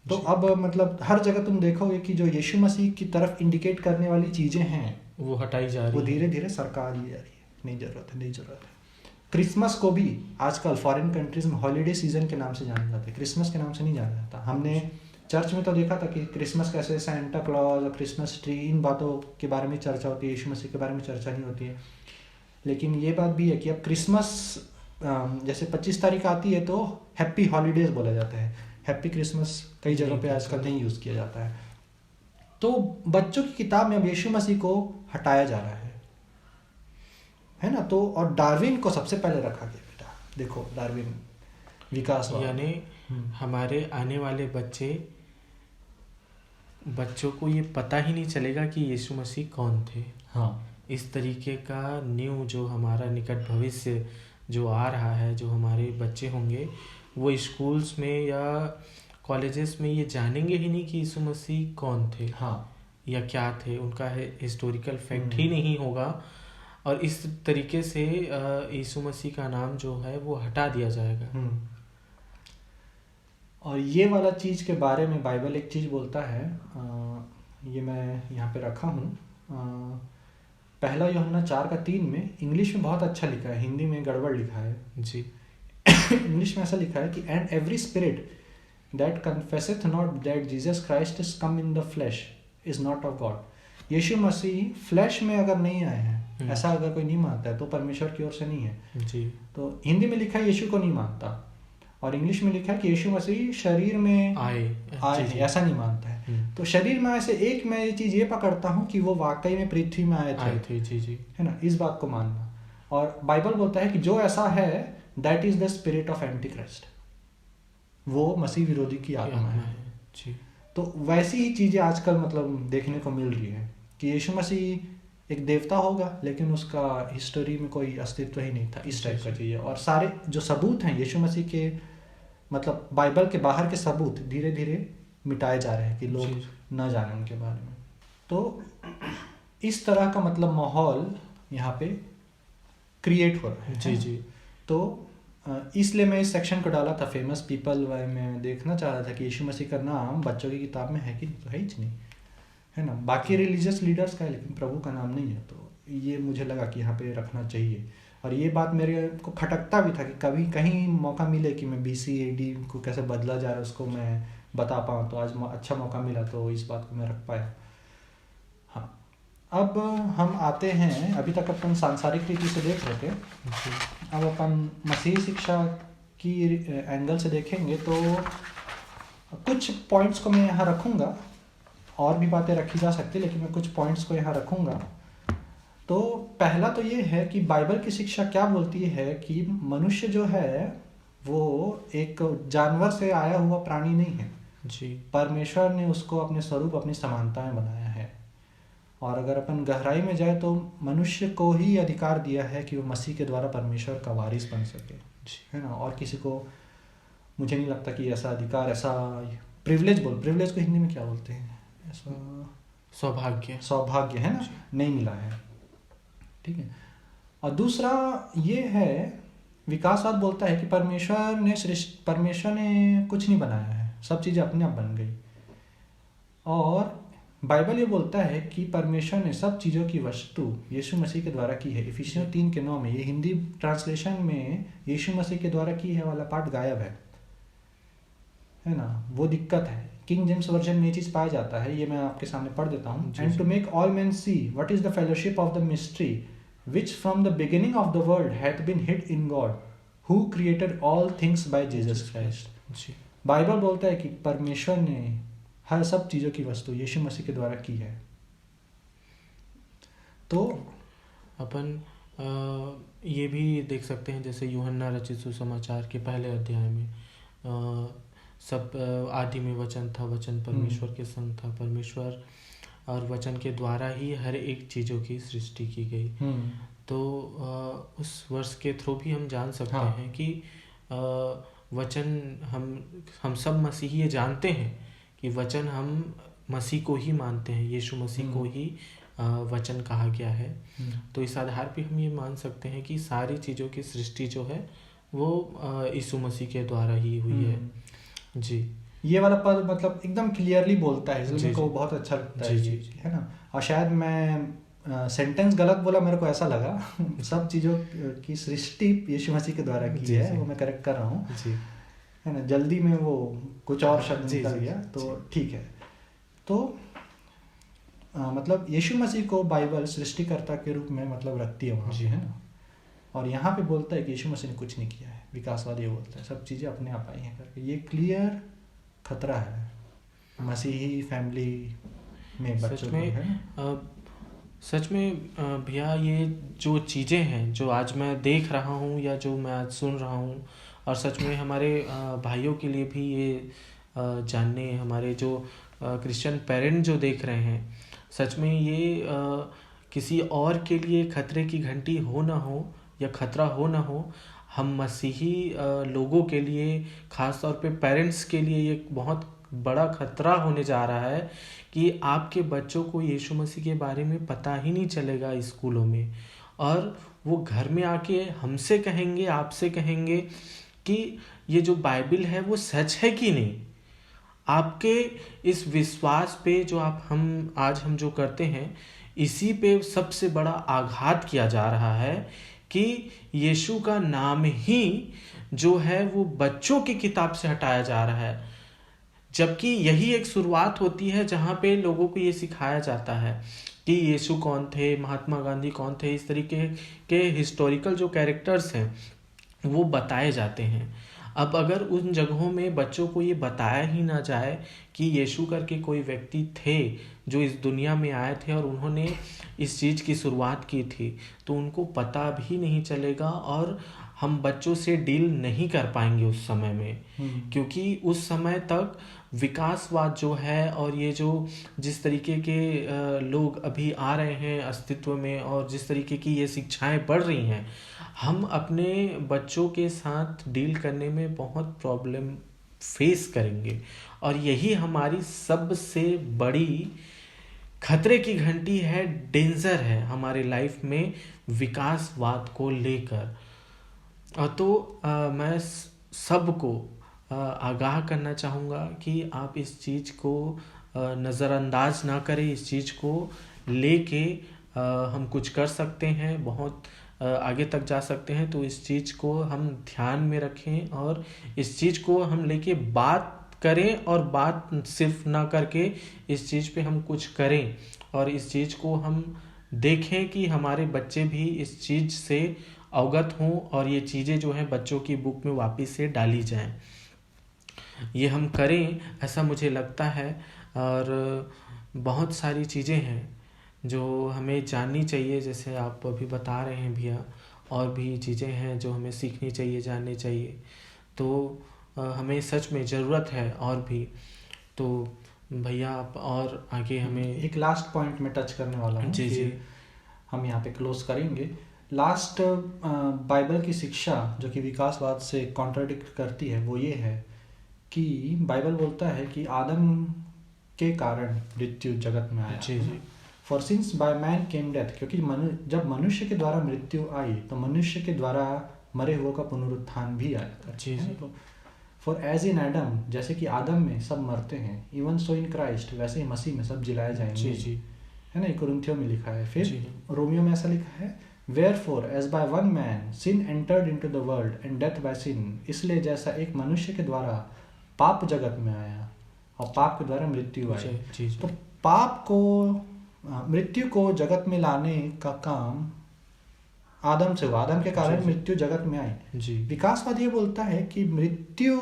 तो अब मतलब हर जगह तुम देखोगे कि जो यीशु मसीह की तरफ इंडिकेट करने वाली चीजें हैं वो हटाई जा रही है, वो धीरे धीरे सरकार ली जा रही है। नहीं जरूरत है। क्रिसमस को भी आजकल फॉरेन कंट्रीज में हॉलीडे सीजन के नाम से जाना जाता है, क्रिसमस के नाम से नहीं जाना जाता। हमने चर्च में तो देखा था कि क्रिसमस कैसे सैंटा क्लॉज और क्रिसमस ट्री, इन बातों के बारे में चर्चा होती है, यीशु मसीह के बारे में चर्चा नहीं होती है। लेकिन ये बात भी है कि अब क्रिसमस जैसे 25 तारीख आती है तो हैप्पी हॉलीडेज बोला जाता है, हैप्पी क्रिसमस कई जगहों पे आजकल नहीं यूज़ किया जाता है। तो बच्चों की किताब में अब यीशु मसीह को हटाया जा रहा है ना? तो और डार्विन को सबसे पहले रखा गया। बेटा देखो, डार्विन विकासवाद, यानी हमारे आने वाले बच्चों को ये पता ही नहीं चलेगा कि यीशु मसीह कौन थे। हाँ, इस तरीके का न्यू जो हमारा निकट भविष्य जो आ रहा है, जो हमारे बच्चे होंगे वो स्कूल्स में या कॉलेजेस में ये जानेंगे ही नहीं कि यीशु मसीह कौन थे। हाँ, या क्या थे, उनका हिस्टोरिकल फैक्ट ही नहीं होगा। और इस तरीके से यीशु मसीह का नाम जो है वो हटा दिया जाएगा। और ये वाला चीज़ के बारे में बाइबल एक चीज़ बोलता है, ये मैं यहाँ पे रखा हूँ, पहला यूहन्ना 4:3 में। इंग्लिश में बहुत अच्छा लिखा है, हिंदी में गड़बड़ लिखा है जी। इंग्लिश में ऐसा लिखा है कि and every spirit that confesseth not that Jesus Christ is come in the flesh is not of God. Yeshu Masih flesh में अगर नहीं आए हैं, ऐसा अगर कोई नहीं मानता है तो परमेश्वर की ओर से नहीं है जी। तो हिंदी में लिखा है यीशु को नहीं मानता, और इंग्लिश में लिखा है कि यीशु मसीह शरीर में आए हैं, ऐसा नहीं मानता है। तो शरीर में ऐसे एक मैं ये चीज़ ये पकड़ता हूँ कि वो वाकई में पृथ्वी में आए थे। जी जी, है ना? इस बात को मानना। और बाइबल बोलता है कि जो ऐसा है that is the spirit of anti Christ, वो मसीह विरोधी की आत्मा है जी। तो वैसी ही चीज़ें आजकल मतलब देखने को मिल रही है कि यीशु मसीह एक देवता होगा लेकिन उसका हिस्टोरी में कोई अस्तित्व ही नहीं था, इस टाइप का चीज़ है। और सारे जो सबूत हैं यीशु मसीह के, मतलब बाइबल के बाहर के सबूत धीरे धीरे मिटाए जा रहे हैं कि लोग न जाने उनके बारे में। तो इस तरह का मतलब माहौल यहाँ पे क्रिएट हो रहा है। जी जी। तो इसलिए मैं इस सेक्शन को डाला था फेमस पीपल। मैं देखना चाह रहा था कि यीशु मसीह का नाम बच्चों की किताब में है कि नहीं, तो है ही नहीं, है ना। बाकी रिलीजियस लीडर्स का है लेकिन प्रभु का नाम नहीं है, तो ये मुझे लगा कि यहाँ पे रखना चाहिए। और ये बात मेरे को खटकता भी था कि कभी कहीं मौका मिले कि मैं BC-AD को कैसे बदला जा रहा है उसको मैं बता पाऊँ, तो आज अच्छा मौका मिला तो इस बात को मैं रख पाया। हाँ, अब हम आते हैं, अभी तक अपन सांसारिक रीति से देख रहे थे, अब अपन मसीही शिक्षा की एंगल से देखेंगे। तो कुछ पॉइंट्स को मैं यहाँ रखूँगा, और भी बातें रखी जा सकती है लेकिन मैं कुछ पॉइंट्स को यहाँ रखूँगा। तो पहला तो ये है कि बाइबल की शिक्षा क्या बोलती है कि मनुष्य जो है वो एक जानवर से आया हुआ प्राणी नहीं है जी। परमेश्वर ने उसको अपने स्वरूप अपनी समानता में बनाया है। और अगर अपन गहराई में जाए तो मनुष्य को ही अधिकार दिया है कि वो मसीह के द्वारा परमेश्वर का वारिस बन सके, है ना। और किसी को मुझे नहीं लगता कि ऐसा अधिकार, ऐसा प्रिविलेज को हिंदी में क्या बोलते हैं, ऐसा सौभाग्य है ना, नहीं मिला है, ठीक है। और दूसरा ये है, विकासवाद बोलता है कि परमेश्वर ने कुछ नहीं बनाया है, सब चीज़ें अपने आप बन गई। और बाइबल ये बोलता है कि परमेश्वर ने सब चीज़ों की वस्तु यीशु मसीह के द्वारा की है। इफिसियों 3:9 में, ये हिंदी ट्रांसलेशन में यीशु मसीह के द्वारा की है वाला पार्ट गायब है ना, वो दिक्कत है। किंग जेम्स वर्जन में ये चीज़ पाया जाता है, ये मैं आपके सामने पढ़ देता हूँ। And to make all man see what is the fellowship of the mystery which from the beginning of the world hath been hid in God, who created all things by Jesus Christ। Bible बोलता है कि परमेश्वर ने हर सब चीज़ों की वस्तु यीशु मसीह के द्वारा की है। तो अपन ये भी देख सकते हैं, जैसे यूहन्ना रचित सुसमाचार के पहले अध्याय में सब आदि में वचन था, वचन परमेश्वर के संग था, परमेश्वर और वचन के द्वारा ही हर एक चीज़ों की सृष्टि की गई। तो उस वर्ष के थ्रू भी हम जान सकते हैं कि वचन हम सब मसीही जानते हैं कि वचन हम मसीह को ही मानते हैं, यीशु मसीह को ही वचन कहा गया है। तो इस आधार पे हम ये मान सकते हैं कि सारी चीज़ों की सृष्टि जो है वो यीशु मसीह के द्वारा ही हुई है। जी, ये वाला पद मतलब एकदम क्लियरली बोलता है, इसलिए मेरे को बहुत अच्छा लगता है, है ना। और शायद मैं सेंटेंस गलत बोला, मेरे को ऐसा लगा सब चीज़ों की सृष्टि यीशु मसीह के द्वारा की है, वो मैं करेक्ट कर रहा हूँ, है ना। जल्दी में वो कुछ और शब्द निकल गया, तो ठीक है। तो मतलब यीशु मसीह को बाइबल सृष्टिकर्ता के रूप में मतलब रखती है वहाँ, है ना। और यहाँ पे बोलता है कि यीशु मसीह ने कुछ नहीं किया है, विकासवाद ये बोलता है सब चीज़ें अपने आप आई हैं करके। ये क्लियर खतरा है मसीही फैमिली में बच्चों को, है। सच में भैया, ये जो चीज़ें हैं जो आज मैं देख रहा हूँ या जो मैं आज सुन रहा हूँ, और सच में हमारे भाइयों के लिए भी ये जानने, हमारे जो क्रिश्चियन पेरेंट जो देख रहे हैं, सच में ये किसी और के लिए खतरे की घंटी हो ना हो या खतरा हो ना हो, हम मसीही लोगों के लिए, ख़ास तौर पे पेरेंट्स के लिए ये बहुत बड़ा खतरा होने जा रहा है कि आपके बच्चों को यीशु मसीह के बारे में पता ही नहीं चलेगा स्कूलों में, और वो घर में आके हमसे कहेंगे, आपसे कहेंगे कि ये जो बाइबल है वो सच है कि नहीं। आपके इस विश्वास पे जो हम जो करते हैं, इसी पे सबसे बड़ा आघात किया जा रहा है कि यीशु का नाम ही जो है वो बच्चों की किताब से हटाया जा रहा है, जबकि यही एक शुरुआत होती है जहाँ पे लोगों को ये सिखाया जाता है कि यीशु कौन थे, महात्मा गांधी कौन थे, इस तरीके के हिस्टोरिकल जो कैरेक्टर्स हैं वो बताए जाते हैं। अब अगर उन जगहों में बच्चों को ये बताया ही ना जाए कि यीशु करके कोई व्यक्ति थे जो इस दुनिया में आए थे और उन्होंने इस चीज़ की शुरुआत की थी, तो उनको पता भी नहीं चलेगा और हम बच्चों से डील नहीं कर पाएंगे उस समय में, क्योंकि उस समय तक विकासवाद जो है और ये जो जिस तरीके के लोग अभी आ रहे हैं अस्तित्व में और जिस तरीके की ये शिक्षाएं बढ़ रही हैं, हम अपने बच्चों के साथ डील करने में बहुत प्रॉब्लम फेस करेंगे। और यही हमारी सबसे बड़ी खतरे की घंटी है, डेंजर है हमारे लाइफ में विकासवाद को लेकर। मैं सबको आगाह करना चाहूँगा कि आप इस चीज़ को नज़रअंदाज ना करें। इस चीज़ को लेके हम कुछ कर सकते हैं, बहुत आगे तक जा सकते हैं। तो इस चीज़ को हम ध्यान में रखें और इस चीज़ को हम लेके बात करें, और बात सिर्फ ना करके इस चीज़ पे हम कुछ करें, और इस चीज़ को हम देखें कि हमारे बच्चे भी इस चीज़ से अवगत हों, और ये चीज़ें जो हैं बच्चों की बुक में वापस से डाली जाएं। ये हम करें, ऐसा मुझे लगता है। और बहुत सारी चीज़ें हैं जो हमें जाननी चाहिए, जैसे आप अभी बता रहे हैं भैया, और भी चीज़ें हैं जो हमें सीखनी चाहिए, जाननी चाहिए। तो हमें सच में ज़रूरत है और भी। तो भैया आप और आगे हमें एक लास्ट पॉइंट में टच करने वाला हूँ जी कि जी हम यहाँ पे क्लोज करेंगे। लास्ट बाइबल की शिक्षा जो कि विकासवाद से कॉन्ट्राडिक्ट करती है वो ये है कि बाइबल बोलता है कि आदम के कारण मृत्यु जगत में आया। जी जी for since by man came death, क्योंकि जब मनुष्य के द्वारा मृत्यु आई तो मनुष्य के द्वारा मरे हुए का पुनरुत्थान भी आया। जी जी फॉर एज इन एडम, जैसे कि आदम में सब मरते हैं, इवन सो इन क्राइस्ट, वैसे ही मसीह में सब जिलाए जाएंगे। जी जी है ना, कुरिन्थियों में लिखा है। फिर जी रोमियो में ऐसा लिखा है, wherefore as by one man sin entered into the world and death by sin, इसलिए जैसा एक मनुष्य के द्वारा पाप जगत में आया और पाप के द्वारा मृत्यु आई। जी जी तो पाप को, मृत्यु को जगत में लाने का काम आदम से हुआ। आदम के कारण जी, जी। मृत्यु जगत में आई। जी विकासवाद ये बोलता है कि मृत्यु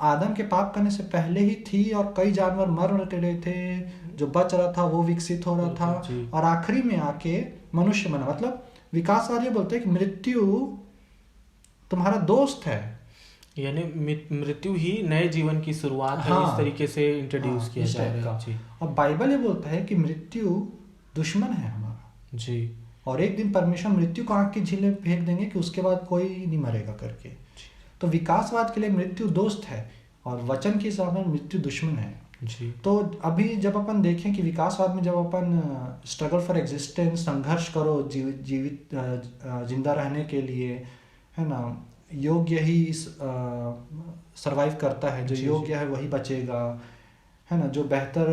आदम के पाप करने से पहले ही थी, और कई जानवर मर रहे थे, जो बच रहा था वो विकसित हो रहा था, जी। और आखिरी में आके मनुष्य बना। मतलब विकासवाद ये बोलते हैं कि मृत्यु तुम्हारा दोस्त है, यानी मृत्यु ही नए जीवन की शुरुआत है। हाँ। इस तरीके से इंट्रोड्यूस हाँ, किया इस जा टाइप रहा का। है। जी और बाइबल ये बोलता है कि मृत्यु दुश्मन है हमारा, जी और एक दिन परमेश्वर मृत्यु को आग की झील में फेंक देंगे कि उसके बाद कोई नहीं मरेगा करके। तो विकासवाद के लिए मृत्यु दोस्त है, और वचन के हिसाब में मृत्यु दुश्मन है। जी तो अभी जब अपन देखें कि विकासवाद में जब अपन स्ट्रगल फॉर एग्जिस्टेंस, संघर्ष करो जीवित जिंदा रहने के लिए, है ना, योग्य ही सरवाइव करता है, जो जी, योग्य है वही बचेगा, है ना, जो बेहतर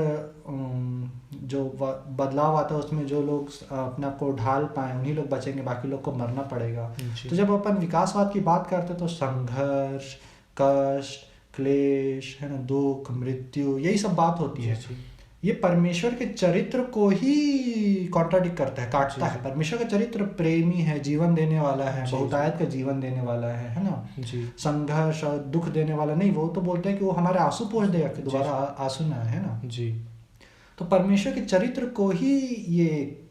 जो बदलाव आता है उसमें जो लोग अपना को ढाल पाए उन्हीं लोग बचेंगे, बाकी लोग को मरना पड़ेगा। जी। तो जब अपन विकासवाद की बात करते हैं तो संघर्ष, कष्ट, क्लेश, है ना, दुख, मृत्यु, यही सब बात होती है। जी ये परमेश्वर के चरित्र को ही कॉन्ट्राडिक्ट करता है, काटता है। परमेश्वर का चरित्र प्रेमी है, जीवन देने वाला है, बहुतायत का जीवन देने वाला है ना। जी संघर्ष और दुख देने वाला नहीं। वो तो बोलते हैं कि वो हमारे आंसू पोंछ देगा कि दोबारा आंसू ना, है ना। जी तो परमेश्वर के चरित्र को ही ये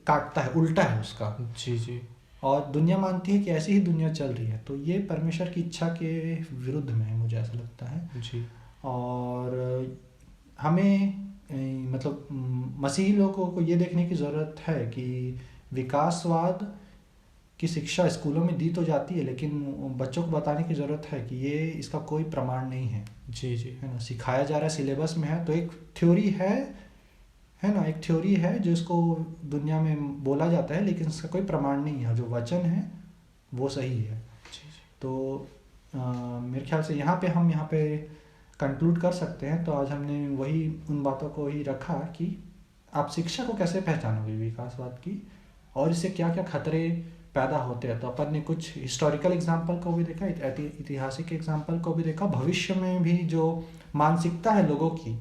काटता है, उल्टा है उसका। जी जी और दुनिया मानती है कि ऐसी ही दुनिया चल रही है, तो ये परमेश्वर की इच्छा के विरुद्ध में है, मुझे ऐसा लगता है। जी और हमें मतलब मसीही लोगों को ये देखने की ज़रूरत है कि विकासवाद की शिक्षा स्कूलों में दी तो जाती है, लेकिन बच्चों को बताने की ज़रूरत है कि ये इसका कोई प्रमाण नहीं है। जी जी है ना, सिखाया जा रहा है, सिलेबस में है, तो एक थ्योरी है ना, एक थ्योरी है जो इसको दुनिया में बोला जाता है, लेकिन इसका कोई प्रमाण नहीं है। जो वचन है वो सही है। तो मेरे ख्याल से यहाँ पे कंक्लूड कर सकते हैं। तो आज हमने वही उन बातों को ही रखा कि आप शिक्षा को कैसे पहचानोगे विकासवाद की, और इससे क्या क्या खतरे पैदा होते हैं। तो अपन ने कुछ हिस्टोरिकल एग्जाम्पल को भी देखा, ऐतिहासिक एग्जाम्पल को भी देखा, भविष्य में भी जो मानसिकता है लोगों की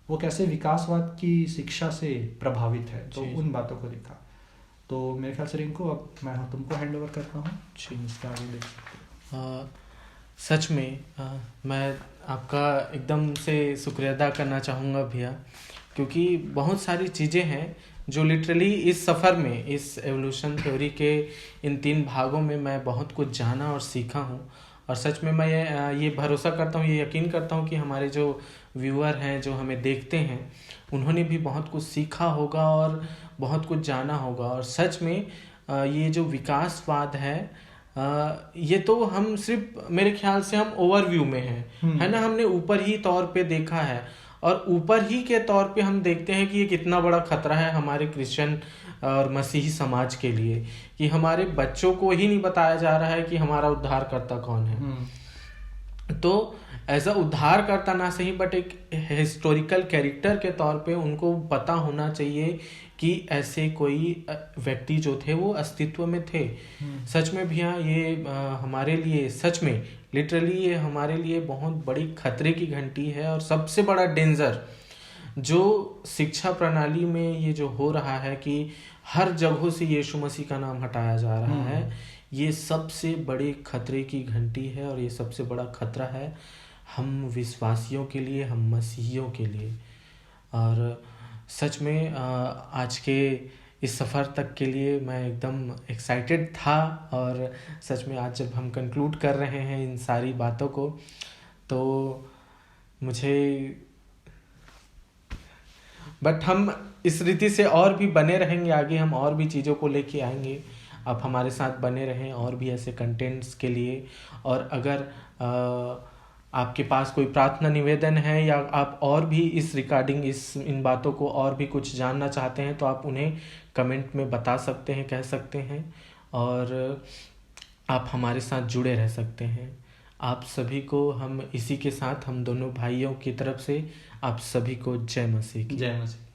वो कैसे विकासवाद की शिक्षा से प्रभावित है, तो उन बातों को देखा। तो मेरे ख्याल से रिंकू, अब मैं तुमको हैंड ओवर करता हूँ, इसके आगे देख सकते हैं। सच में मैं आपका एकदम से शुक्रिया अदा करना चाहूँगा भैया, क्योंकि बहुत सारी चीज़ें हैं जो लिटरली इस सफ़र में, इस एवोल्यूशन थ्योरी के इन 3 भागों में मैं बहुत कुछ जाना और सीखा हूँ। और सच में मैं ये भरोसा करता हूँ, ये यकीन करता हूँ कि हमारे जो व्यूअर हैं, जो हमें देखते हैं, उन्होंने भी बहुत कुछ सीखा होगा और बहुत कुछ जाना होगा। और सच में ये जो विकासवाद है, ये तो हम सिर्फ, मेरे ख्याल से हम ओवरव्यू में हैं, है ना, हमने ऊपर ही तौर पे देखा है। और ऊपर ही के तौर पे हम देखते हैं कि ये कितना बड़ा खतरा है हमारे क्रिश्चियन और मसीही समाज के लिए, कि हमारे बच्चों को ही नहीं बताया जा रहा है कि हमारा उद्धारकर्ता कौन है। तो एज अ उद्धारकर्ता ना सही, बट एक हिस्टोरिकल कैरेक्टर के तौर पे उनको पता होना चाहिए कि ऐसे कोई व्यक्ति जो थे वो अस्तित्व में थे। सच में भैया ये हमारे लिए, सच में लिटरली ये हमारे लिए बहुत बड़ी खतरे की घंटी है। और सबसे बड़ा डेंजर जो शिक्षा प्रणाली में ये जो हो रहा है कि हर जगहों से यीशु मसीह का नाम हटाया जा रहा है, ये सबसे बड़े खतरे की घंटी है। और ये सबसे बड़ा खतरा है हम विश्वासियों के लिए, हम मसीहियों के लिए। और सच में आज के इस सफ़र तक के लिए मैं एकदम एक्साइटेड था। और सच में आज जब हम कंक्लूड कर रहे हैं इन सारी बातों को, तो मुझे, बट हम इस रीति से और भी बने रहेंगे, आगे हम और भी चीज़ों को लेके आएंगे। आप हमारे साथ बने रहें और भी ऐसे कंटेंट्स के लिए। और अगर आपके पास कोई प्रार्थना निवेदन है या आप और भी इस रिगार्डिंग इन बातों को और भी कुछ जानना चाहते हैं, तो आप उन्हें कमेंट में बता सकते हैं, कह सकते हैं। और आप हमारे साथ जुड़े रह सकते हैं। आप सभी को हम इसी के साथ, हम दोनों भाइयों की तरफ से आप सभी को जय मसीह की। जय मसीह।